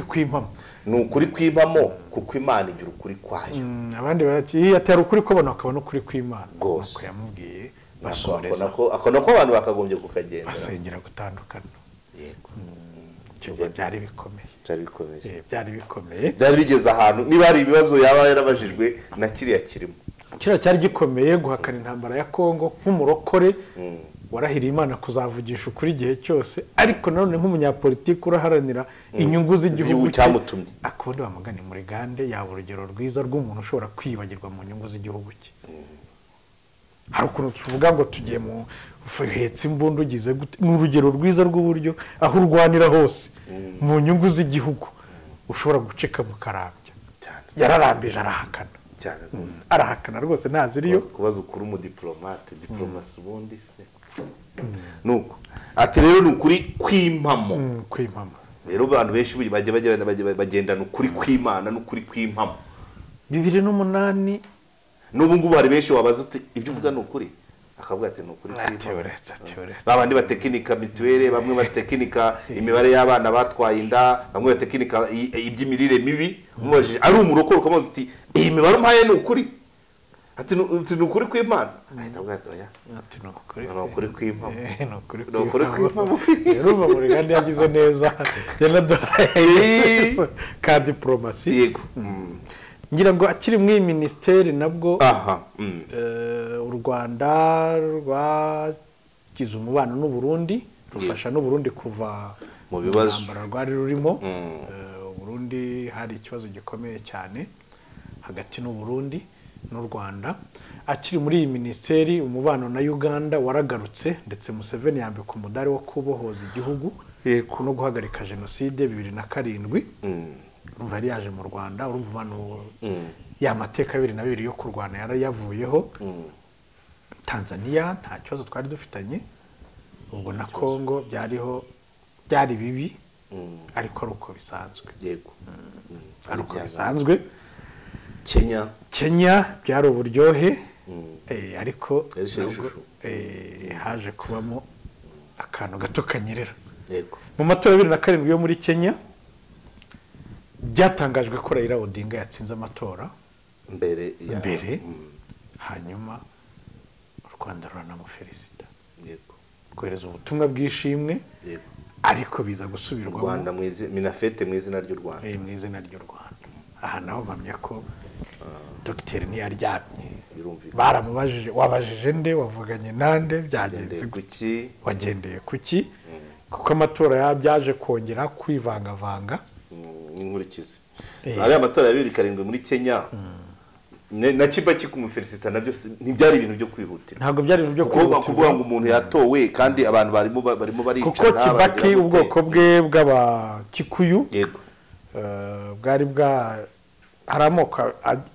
kw'impamo ni ukuri kw'impamo kuko Imana igira ukuri kwayo abandi barati atari ukuri ko bona akabona ukuri kw'Imana nuko yamubwiye basoreza ako abantu bakagombye kukagenda basengera gutandukana yego byari bikomeye byari bigeze ahantu niba hari ibibazo yaba yarabajijwe na kiriya kirimo kiriya cyari gikomeye guhakana intambara ya Kongo nk'umurokore warahiriye Imana kuzavugisha ukuri igihe cyose ariko nanone nk'umunyapolitiki uraharanira inyungu z'igihugu cyamutumye akundi bamugane muri gande yaba urugero rwiza rw'umuntu ushobora kwibagirwa mu nyungu z'igihugu cye hari ukuntu tuvuga ngo tugiye mu uhetse imbunda ugize ni urugero rwiza rw'uburyo aho urwanira hose mu nyungu z'igihugu ushobora guceka mu karambya yararambije arahakana cyane rwose arahakana rwose ntaziriyo kubaza ukuri umudiplomate diplomasi ubundi se nuko ati rero ni ukuri kw'impamo rero abantu benshi bagendana ukuri kw'Imana n'ukuri kw'impamo 2008 n'ubu ngubu hari benshi wabaza uti ibyo uvuga ni ukuri akavuga ati ni ukuri kw'impamo babandi batekinika mituweli bamwe batekinika imibare y'abana batwaye inda bamwe batekinika iby'imirire mibi umubajije ari umurokoro ukamubaza uti iyi mibare umpaye ni ukuri ati ni ukuri kw'Imana ahita avuga ati oya ati ni ukuri kw'impamo ni ukuri kw'impamo rero uva muri gandi yagize neza yanaduhaye ka diplomasi yego ngira ngo akiri mu ministeri nabwo u Rwanda rwagize umubano n'u Burundi rufasha n'u Burundi kuva mu bibazo rwari rurimo Burundi hari ikibazo gikomeye cyane hagati n'u Burundi n'u Rwanda akiri muri iyi ministeri umubano na Uganda waragarutse ndetse Museveni yambika umudari wo kubohoza igihugu no guhagarika jenoside 2007 urumva yari yaje mu Rwanda urumva umubano y'amateka 2002 yo kurwana yari yavuyeho Tanzania nta kibazo twari dufitanye ubwo na Kongo byari bibi ariko ari uko bisanzwe yego ariko bisanzwe Kenya byari uburyohe ariko haje kubamo akantu gato kanyerera yego mu matora ya 2007 yo muri Kenya byatangajwe ko Raila Odinga yatsinze amatora mbere hanyuma u Rwanda ruranamufelicita yego kohereza ubutumwa bw'ishimwe yego ariko biza gusubirwamo Rwanda minafete mu izina ry'u Rwanda mu izina ry'u Rwanda aha naho bamye ko Dr ntiyaryamye baramubajije wabajije nde wavuganye nande byagenze kuki wagendeye kuki kuko amatora yabyaje kongera kwivangavanga inkurikizi ari amatora ya 2007 muri Kenya na Kibaki kumufelicita nabyo ntibyari ibintu byo kwihutira ntabwo byari ibintu byo kwihutira kuvuga ngo umuntu yatowe kandi abantu barimo baricana kuko Kibaki ubwoko bwe bw'abakikuyu yego bwari bwa haramoko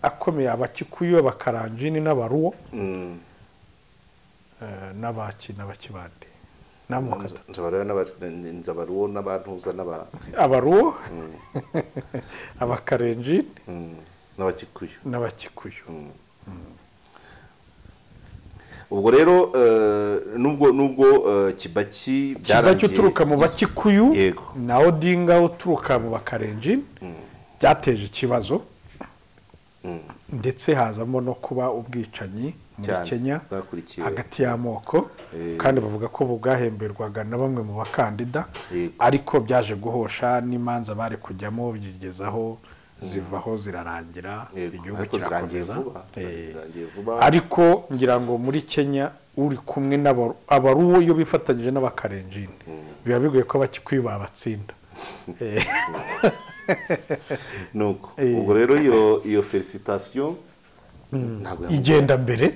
akomeye abakikuyu abakaranjini n'abaruwo n'abakibande nzabaruwo n'abantuza abaruwo abakarenjini n'abakikuyu ubwo rero nubwo Kibaki uturuka mu bakikuyu na Odinga uturuka mu bakarenjini byateje ikibazo ndetse hazamo no kuba ubwicanyi muri Kenya hagati y'amoko kandi bavuga ko bugahemberwaga na bamwe mu bakandida ariko byaje guhosha n'imanza bari kujyamo bigezaho zivaho zirarangira igihugu kirakomeza ariko ngira ngo muri Kenya uri kumwe n'abaruwo iyo bifatanyije n'abakarenjini biba bigoye ko abakikuyu babatsinda nuko ubwo rero iyo felicitation igenda mbere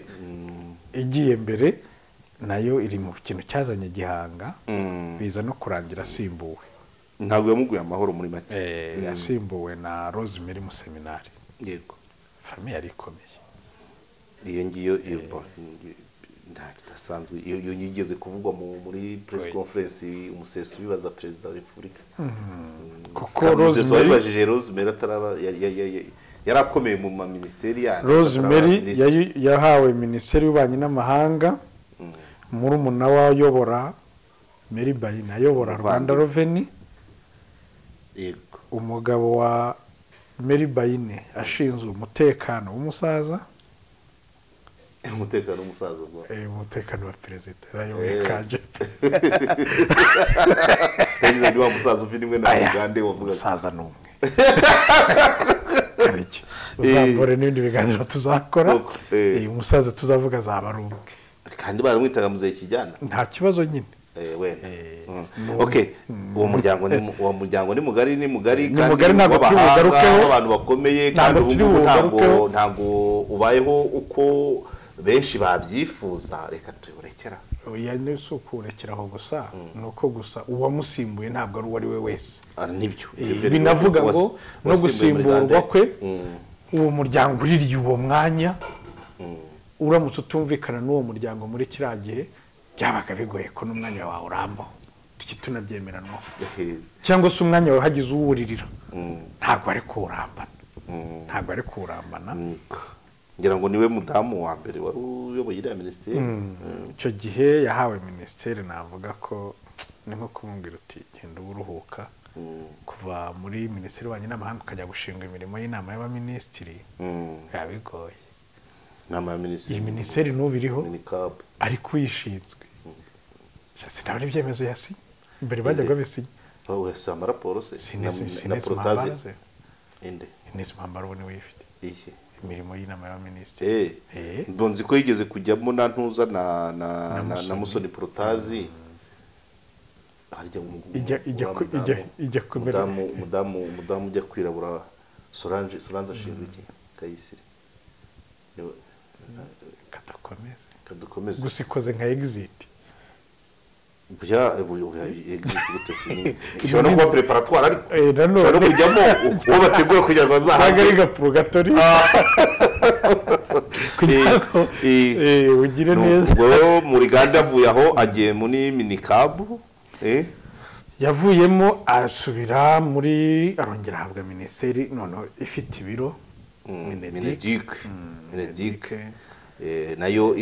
igiye mbere nayo iri mu kintu cyazanye gihanga biza no kurangira asimbuwe ntabwo yamuguye amahoro muri make yasimbuwe na Rosemary mu seminari yego famille yari ikomeye iyo ngiyo nta kidasanzwe iyo yigeze kuvugwa muri press conference umuseso bibaza president wa Republika kuko Rosemary ataraba yarakomeye mu ministeri ya Rosemary yahawe ministeri y'ububanyi n'amahanga muri umuna wayobora Mary Bayine ayobora Rwanda Revenue yego umugabo wa Mary Bayine ashinzwe umutekano w'umusaza umutekano w'umusaza umutekano wa perezida rayoboye kaje yagize ndi wa musaza ufite imwe na Uganda wavuga umusaza numwe uzambore n'ibindi biganiro tuzakora umusaza tuzavuga azaba ari umwe kandi baramwitaga muzehe Kijyana nta kibazo nyine wenda okay uwo muryango ni mugari kandi w'abahanga abantu bakomeye kandi ubu ntabwo ubayeho uko benshi babyifuza reka turekera oya n'isi ukurekeraho gusa nuko gusa uwamusimbuye ntabwo ari uwo ari we wese nibyo binavuga ngo no gusimburwa kwe uwo muryango uririye uwo mwanya uramutse utumvikana n'uwo muryango muri kiriya gihe byabaga bigoye ko n'umwanya wawe urambaho tunabyemeranaho cyangwa se umwanya wawe hagize uwuririra ntabwo ari kuwurambana ngira ngo niwe mudamu wa mbere wari uyoboye iriya minisiteri icyo gihe yahawe minisiteri navuga ko ni nko kumubwira uti genda uruhuka kuva muri minisiteri y'ububanyi n'amahanga ukajya gushinga imirimo y'inama y'abaminisitiri biba bigoye iyi minisiteri n'ubu iriho ariko uyishinzwe sinabona ibyemezo yasinye mbere bajyaga bisinya wese amaraporo se na porotaze inesi mpambara ubu niwe uyifite imirimo y'inama y'abaminisitiri mbonzi ko yigeze kujyamo na ntuza na musoni porotazi ijya kumera umudamu ujya kwirabura Solange ashinzwe iki Kayisire kadakomeze gusa ikoze nka exit exit gute sinini ishobora no kuba preparatoire ariko ishobora no kujyamo uwo bategura kugira ngo bazahabwe ari gapurgatori kugira ngo ugire neza ubwo muri ganda avuye aho agiye muri minikabu yavuyemo asubira muri arongera ahabwa minisiteri noneho ifite ibiro Mineduc nayo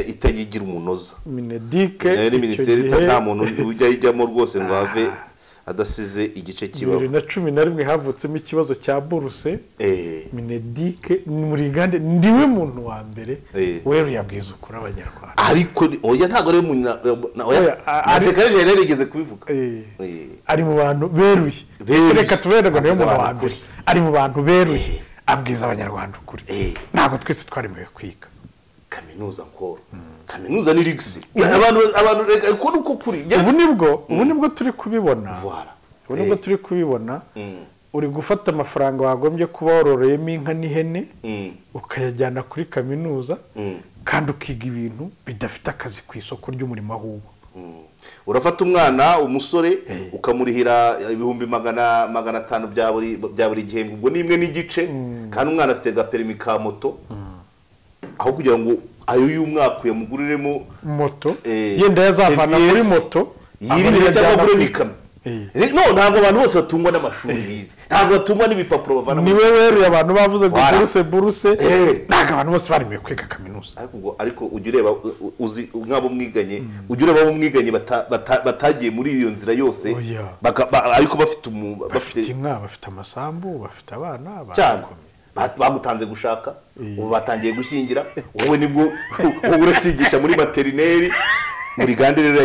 itayigira umunoza Mineduc nayo ni minisiteri nta muntu ujya yijyamo rwose ngo ave adasize igice kibaho 2011 havutsemo ikibazo cya buruse Mineduc muri gande ndiwe muntu wa mbere wewe yabwiza ukuri abanyarwanda ariko oya ntago ari oya sekreje yarigeze kubivuga ari mu bantu beruye reka tuberego nayo mu bantu ari mu bantu beruye abwiza abanyarwanda ukuri ntabwo twese twaremewe kwiga kaminuza nkoro kaminuza ni rigisi abantu reka ko nuko kuri ubu nibwo turi kubibona ubu nibwo turi kubibona uri gufata amafaranga wagombye kuba waroreyemo inka n'ihene ukayajyana kuri kaminuza kandi ukiga ibintu bidafite akazi ku isoko ry'umurimo ahubwo urafata umwana umusore ukamurihira ibihumbi 500 bya buri gihembwe ubwo nimwe n'igice kandi umwana afite gaperimi ka moto aho kugira ngo ayo y'umwaka uyamuguriremo moto yenda yazavana muri moto yirinde cyangwa kuri nikama ntabwo abantu bose batungwa n'amashuri bize ntabwo batungwa n'ibipapuro bavana ni wewe abantu bavuze ngo buruse ntabwo abantu bose baremewe kwiga kaminuza ariko ujya ureba uzi mwabo mwiganye ujya ureba abo mwiganye batagiye muri iyo nzira yose ariko bafite inka bafite amasambu bafite abana bagutanze gushaka ubu batangiye gushyingira wowe nibwo urakigisha muri materineri muri gande rero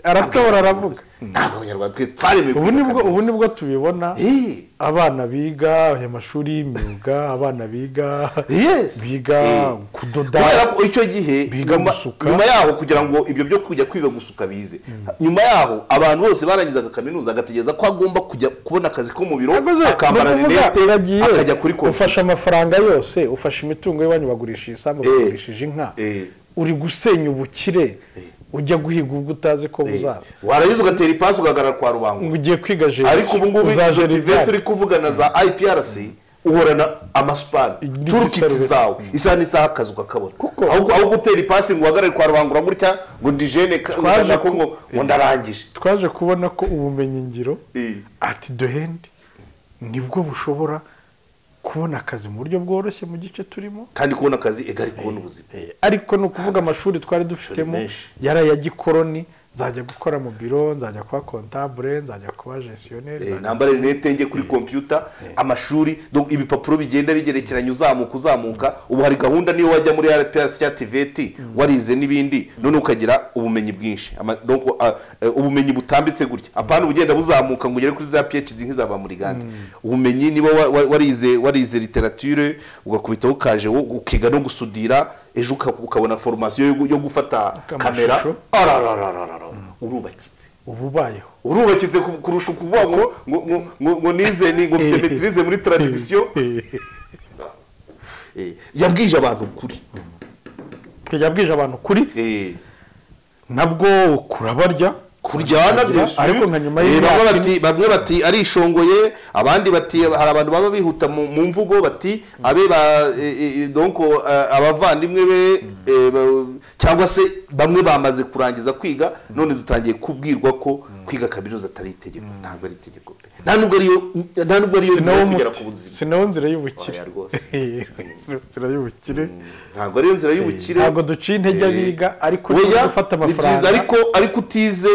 aratobora aravuga ntabwo abanyarwanda twese twaremewe ubu nibwo tubibona abana biga amashuri y'imyuga abana biga kudoda icyo gihe biga gusuka nyuma yaho kugira ngo ibyo byo kujya kwiga gusuka bize nyuma yaho abantu bose barangizaga kaminuza agategeza ko agomba kujya kubona akazi ko mu biro akambara rinete akajya kuri konti ufasha amafaranga yose ufasha imitungo y'abanyu bagurishije isambu bagurishije inka uri gusenya ubukire ujya guhiga ubwo utazi ko buzaza warayize ugatera ipasi ugahagarara kwa Rubango ngo ugiye kwiga jenoside ariko ubu ngubu izo tive turi kuvugana za IPRC uhorana amasupani turukiti zawe isa n'isaha akazi ukakabona aho gutera ipasi ngo uhagarare kwa Rubango gutya ngo dijene ko ngo ndarangije twaje kubona ko ubumenyi ngiro ati dohendi nibwo bushobora kubona akazi mu buryo bworoshye mu gice turimo kandi kubona akazi egari kubona ubuzima ariko no kuvuga amashuri twari dufitemo yara ya gikoroni nzajya gukora mu biro, nzajya kuba comptable, nzajya kuba gestionnaire, nambare rinete njye kuri computer, amashuri donc ibipapuro bigenda bigerekeranye uzamuka ubu hari gahunda niyo wajya muri RPS ya TVT warize n'ibindi none ukagira ubumenyi bwinshi donc ubumenyi butambitse gutya apana ubugenda buzamuka ngo ugere kuri za PhD nk'izaba muri Ganda ubumenyi niba warize literature ugakubitaho kaje ukiga no gusudira ejo ukabona formation yo gufata kamera urubakitse urubakitse kurusha kuvuga ngo nize ngo mfite maîtrise muri traduction yabwije abantu kuri nabwo kurabarya kuryana byose ariko nka nyuma y'imyaka bamwe bati ari ishongoye abandi bati hari abantu baba bihuta mu mvugo bati abe donc abavandimwe be cyangwa se bamwe bamaze kurangiza kwiga none dutangiye kubwirwa ko kwiga kaminuza atari itegeko ntabwo ari itegeko pe nta nubwo ariyo nzira kugera ku buzima sinaho nzira y'ubukire ntabwo ariyo nzira y'ubukire ntabwo duciye intege abiga ariko gufata amafaranga ariko utize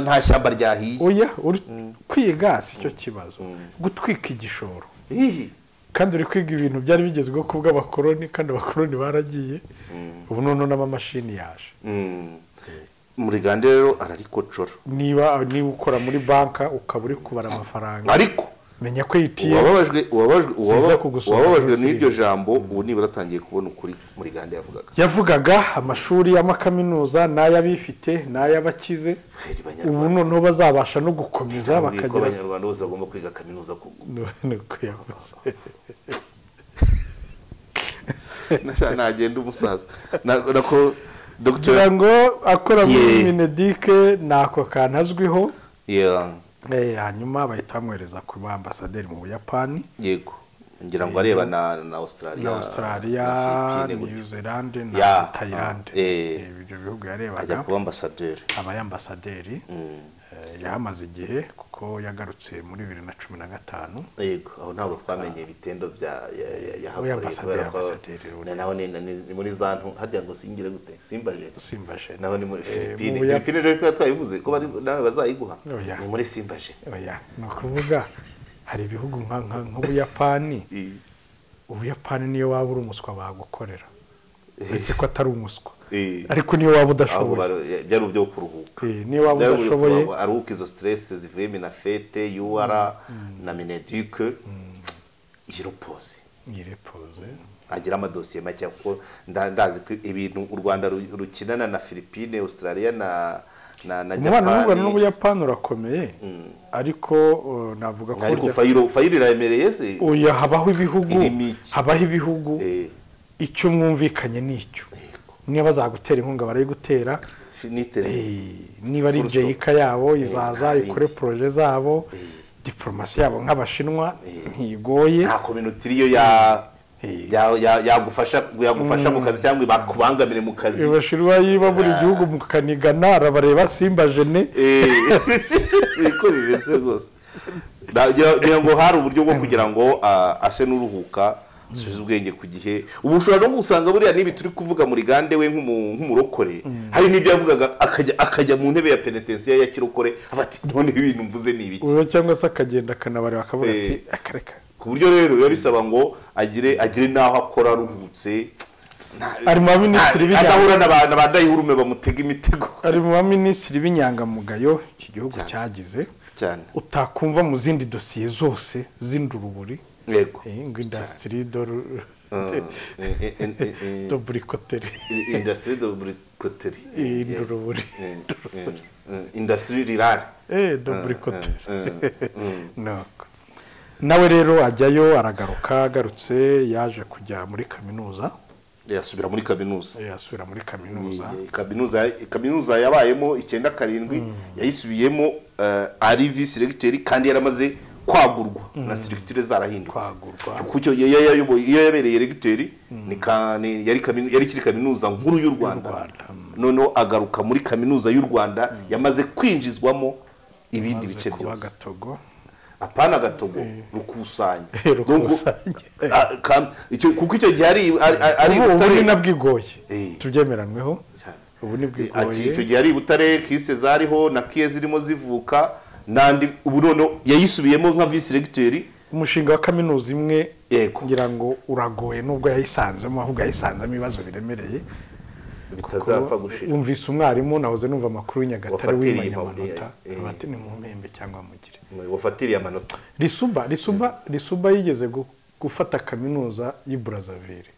nta shyamba ryahiye oya kwiga si cyo kibazo gutwika igishoro kandi uri kwiga ibintu byari bigezweho ku bw'abakoroni kandi abakoroni baragiye ubu none n'amamashini yaje muri Ganda rero ararikocora niba ukora muri banka ukaba uri kubara amafaranga ariko menya ko yitiye wababajwe n'iryo jambo ubu nibura atangiye kubona ukuri muri Ganda yavugaga amashuri y'amakaminuza n'ay'abifite n'ay'abakize ubu noneho bazabasha no gukomeza bakagira abanyarwanda bose bagomba kwiga kaminuza nagenda umusaza nako Dr. ngo akora muri Minedike nako kanazwiho hanyuma bahita bamwereza ku ambasaderi mu Buyapani yego ngira ngo areba na Australia New Zealand na Thailand ibyo bihugu yarebaga ajya kuba ambasaderi abayambasaderi yahamaze igihe kuko yagarutse muri 2015 yego aho ntabwo twamenye ibitendo bya yahakoreye naho ni muri zantu harya ngo singire gute simbaje naho ni muri Philippines rero twayivuze ko bari nawe bazayiguha ni muri simbaje oya no kuvuga hari ibihugu nk'Ubuyapani Ubuyapani niyo waba uri umuswa bagukorera uretse ko atari umuswa ariko niyo waba udashoboye byari ubyo kuruhuka niyo waba udashoboye aruka izo stress zivuye na fete UR na Minedike yirepoze agira amadosiye make ko ndazi ko ibintu u Rwanda rukinana na Philippines Australia na Japan n'Ubuyapani urakomeye ariko navuga ko ariko fayiro irayemereye se oya habaho ibihugu icyo mwumvikanye n'icyo niba bazagutera inkunga barayigutera niba ari JICA yabo izaza ikore projet zabo diplomasi yabo nk'abashinwa ntigoye nta community yagufasha mu kazi cyangwa bakubangamire mu kazi abashinwa yiba buri gihugu mukanigana arabareba simbajene iko bibese rwose ngira ngo hari uburyo bwo kugira ngo ase n'uruhuka subiza ubwenge ku gihe ubu ushobora no gusanga buriya nibi turi kuvuga muri Gande we nk'umurokore hari n'ibyo yavugaga akajya mu ntebe ya penitensiya ya kirokore abati none ibintu mvuze ni ibiki cyangwa se akagenda akanabareba akavuga ati akareka ku buryo rero biba bisaba ngo agire naho akora aruhutse ari mu baminisitiri b'adahura n'abadayihurume bamutega imitego ari mu baminisitiri b'inyangamugayo iki gihugu cyagize cyane utakumva mu zindi dosiye zose z'induruburi yego industrie do bricoterie industrie do bricoterie induruburi industrie rirare do bricoterie nawe rero ajyayo aragaruka agarutse yaje kujya muri kaminuza yasubira muri kaminuza kaminuza yabayemo 97 yayisubiyemo ari vice recteur kandi yaramaze kwagurwa na structure zarahindutse kuko iyo yabereye recteur yari kiri kaminuza nkuru y'u Rwanda none agaruka muri kaminuza y'u Rwanda yamaze kwinjizwamo ibindi bice byose apana gatogo rukusanya kuko icyo gihe ari utari nabwigoye tubyemeranweho ubu ni bwigoye icyo gihe ari Butare kise zariho na kiye zirimo zivuka nandi ubu none yayisubiyemo nka vice recteur umushinga wa kaminuza imwe kugira ngo uragoye nubwo yayisanzemo ahubwo yayisanzemo ibibazo biremereye bitazapfa gushira umvise umwarimu nahoze numva amakuru y'Inyagatare w'imanya amanota abati ni mu mpembe cyangwa mugire wafatiriye amanota Risuba yigeze gufata kaminuza y'i Brazzaville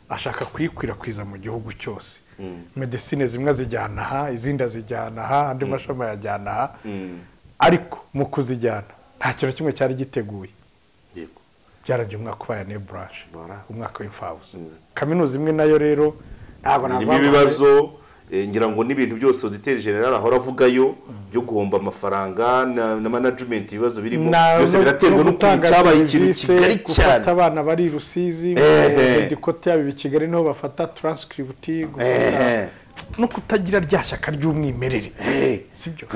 ashaka kuyikwirakwiza mu gihugu cyose medicine zimwe zijyana aha izindi zijyana aha andi mashami yajyana aha ariko mu kuzijyana nta kintu kimwe cyari giteguye yego byaranje umwaka wa ne branch umwaka w'imfabusa kaminuza imwe nayo rero ntabwo navuga ibibazo ngira ngo n'ibintu byose Auditeur General ahora avugayo byo guhomba amafaranga na management ibibazo birimo byose biraterwa no cyabaye ikintu kigari cyane abana bari Rusizi dikote yabi Kigali no bafata transcript no kutagira ryashyaka ry'umwimerere sibyo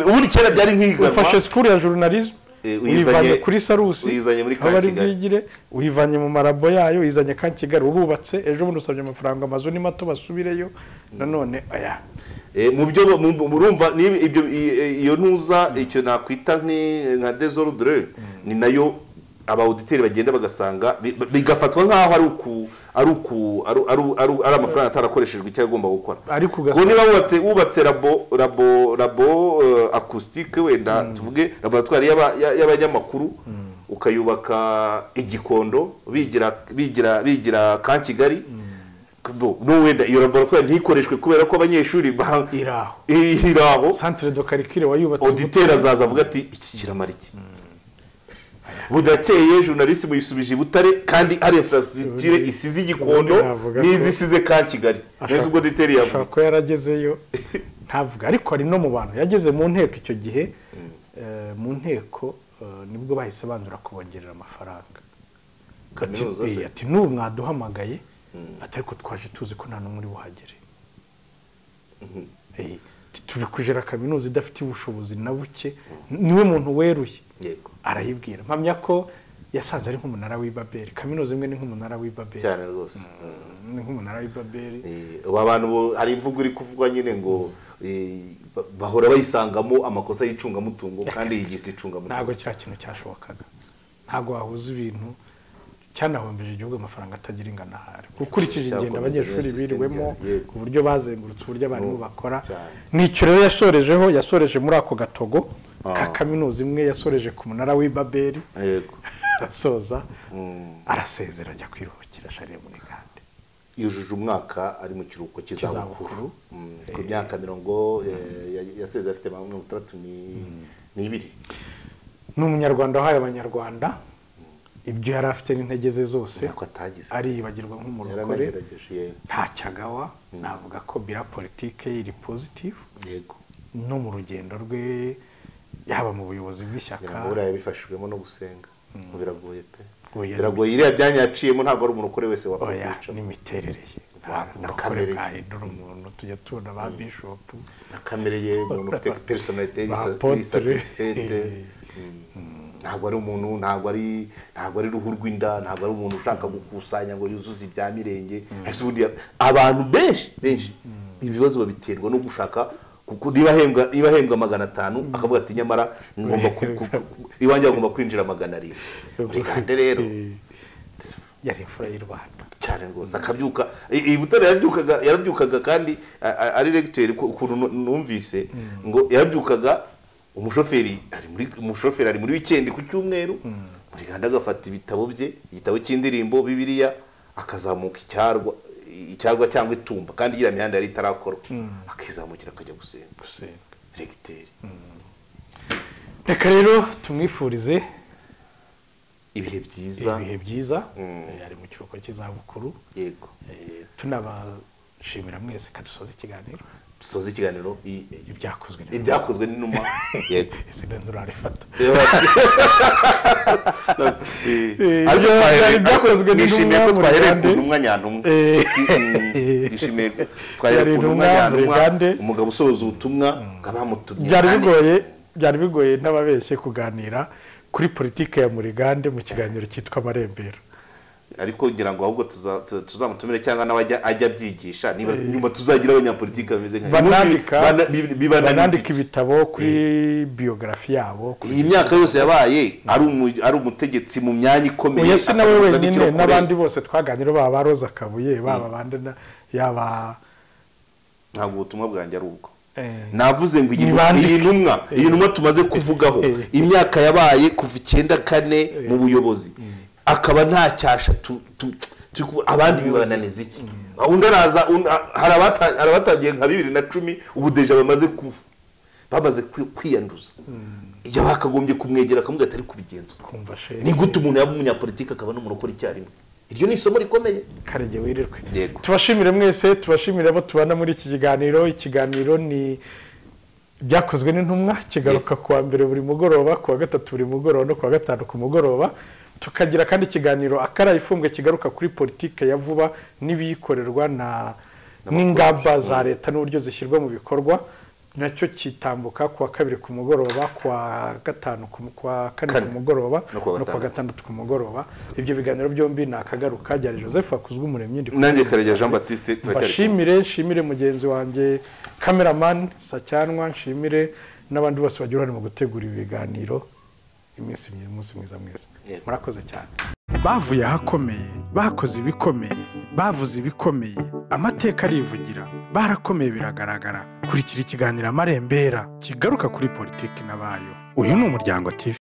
ubundi cyera byari nk'iganwa ufashe school ya journalism uyivanye kuri Sarusi uyizanye muri Kigali uyivanye mu marabo yayo uyizanye kan Kigali urubatse ejo bundi usabye amafaranga amazu ni mato basubireyo nanone aya mu byo murumva ibyo iyo ntuza icyo nakwita nka désordre ni nayo abauditeri bagenda bagasanga bigafatwa nkaho ari amafaranga atarakoreshejwe icyo agomba gukora ngo niba wubatse labo acoustique wenda tuvuge laboratoire y'abanyamakuru ukayubaka igikondo bigira kan Kigali no wenda iyo laboratoire ntikoreshwe kubera ko abanyeshuri iraho centre de calcul wayubatse auditeur azaza avuga ati iki kiramariki budakeye journaliste muyisubije Butare kandi ari infrastructure isize igikondo n'izisize kan Kigali neza ubwo auditeur yavuga ko yaragezeyo ntavuga ariko ari no mu bantu yageze mu nteko icyo gihe mu nteko nibwo bahise bandura kubongerera amafaranga kaminuza ati n'ubu mwaduhamagaye atari ko twaje tuzi ko nta n'umuri buhagere tuje kujera kaminuza idafite ubushobozi na buke niwe muntu weruye yego arayibwira mpamya ko yasanze ari nk'umunara w'Ibabeli kaminuza imwe ni nk'umunara w'Ibabeli cyane rwose ni nk'umunara w'Ibabeli abantu hari imvugo iri kuvugwa nyine ngo bahora bayisangamo amakosa y'icungamutungo kandi yigise icungamutungo ntago cya kintu cyashobokaga ntago wahuza ibintu cyanahombeje igihugu amafaranga atagira ingana hari ukurikije ingendo abanyeshuri biriwemo ku buryo bazengurutse uburyo abantu bakora nicyo rero yasoreje muri ako gatogo ka kaminuza imwe yasoreje ku munara w'Ibabeli yego arasoza arasezera ajya kwiruhukira Charles Munigande yujuje umwaka ari mu kiruhuko cy'izabukuru ku myaka 70 yasezera afite 32 ni umunyarwanda wahaye abanyarwanda ibyo yari afite n'intege ze zose aribagirwa nk'umurokore nta cyagawa navuga ko bira politike iri positive yego no mu rugendo rwe yaba mu buyobozi bw'ishyaka yabifashijwemo no gusenga biragoye pe biragoye iriya byanyaciyemo ntabwo ari umurokore wese wapfa kwica n'imiterere ye na kamere umuntu tujya tubona ba bishop na kamere ye umuntu ufite personality satisfaite ntabwo ari umuntu ntabwo ari ruhu rw'inda ntabwo ari umuntu ushaka gukusanya ngo yuzuze ibya mirenge abantu benshi ibibazo babiterwa no gushaka kuko niba hembwa 500 akavuga ati nyamara ngomba iwanjye agomba kwinjira 200 muri gande rero yari imfura y'u Rwanda cyane rwose akabyuka Butare yarabyukaga kandi ari recteur ukuntu numvise ngo yarabyukaga umushoferi ari muri weekend ku cyumweru muri ganda agafata igitabo cy'indirimbo Bibiliya akazamuka icyarwa cyangwa itumba kandi gira mihanda yari itarakorwa akizamukira akajya gusenga recteur reka rero tumwifurize ibihe byiza yari mu kiruhuko cy'izabukuru yego tunabashimira mwese kadusoza ikiganiro ibyakozwe n'inuma yego isidendura rifata ibyakozwe n'inuma ko twahereye ku ntumwa nyantumwa bishimiye twahereye ku ntumwa nyantumwa umugabo usoza ubutumwa bw'abamutumye byari bigoye n'ababeshye kuganira kuri politike ya Murigande mu kiganiro cyitwa Amarembero ariko ngira ngo ahubwo tuzamutumire cyangwa nawe ajya abyigisha niba nyuma tuzagira abanyapolitiki bameze nka banandika ibitabo kuri biyografi yabo. Iyi myaka yose yabaye ari umutegetsi mu myanya ikomeye. Yesi nawe wenyine n'abandi bose twaganira baba Roza Kabuye baba bande yaba ntabwo ubutumwa bwanjye ari ubwo. Navuze ngo iyi ntumwa tumaze kuvugaho imyaka yabaye kuva 94 mu buyobozi akaba nta cyasha abandi bibananiza iki. Undi araza hari abatagiye nka 2010 ubu deja bamaze kwiyanduza. Iyo bakagombye kumwegera akamubwira atari kubigenza. Ni gute umuntu yaba umunyapolitiki akaba n'umuntu ukora icyarimwe. Iryo ni isomo rikomeye. Karege wirirwe. Tubashimire mwese, tubashimire abo tubana muri iki kiganiro. Ikiganiro ni byakozwe n'intumwa kigaruka kuwa mbere buri mugoroba, kuwa gatatu buri mugoroba no kuwa gatanu ku mugoroba. Tukagira kandi ikiganiro akarayifumbwe kigaruka kuri politike ya vuba n'ibiyikorerwa n'ingamba za leta n'uburyo zishyirwa mu bikorwa. Nacyo kitambuka kuwa kabiri ku mugoroba, kuwa gatanu kuwa kane ku mugoroba no kuwa gatandatu ku mugoroba. Ibyo biganiro byombi nakagaruka byari Joseph akuzwe umuremyi nanjye Karegeya Jean Baptiste. Nshimire mugenzi wanjye cameraman Sacyanwa, nshimire n'abandi bose bagira uruhare mu gutegura ibiganiro. Iminsi mwiza mwese murakoze cyane. Bavuye ahakomeye, bakoze ibikomeye, bavuze ibikomeye, amateka arivugira, barakomeye biragaragara. Kurikira ikiganiro Amarembera kigaruka kuri politiki n'abayo. Uyu ni Umuryango TV.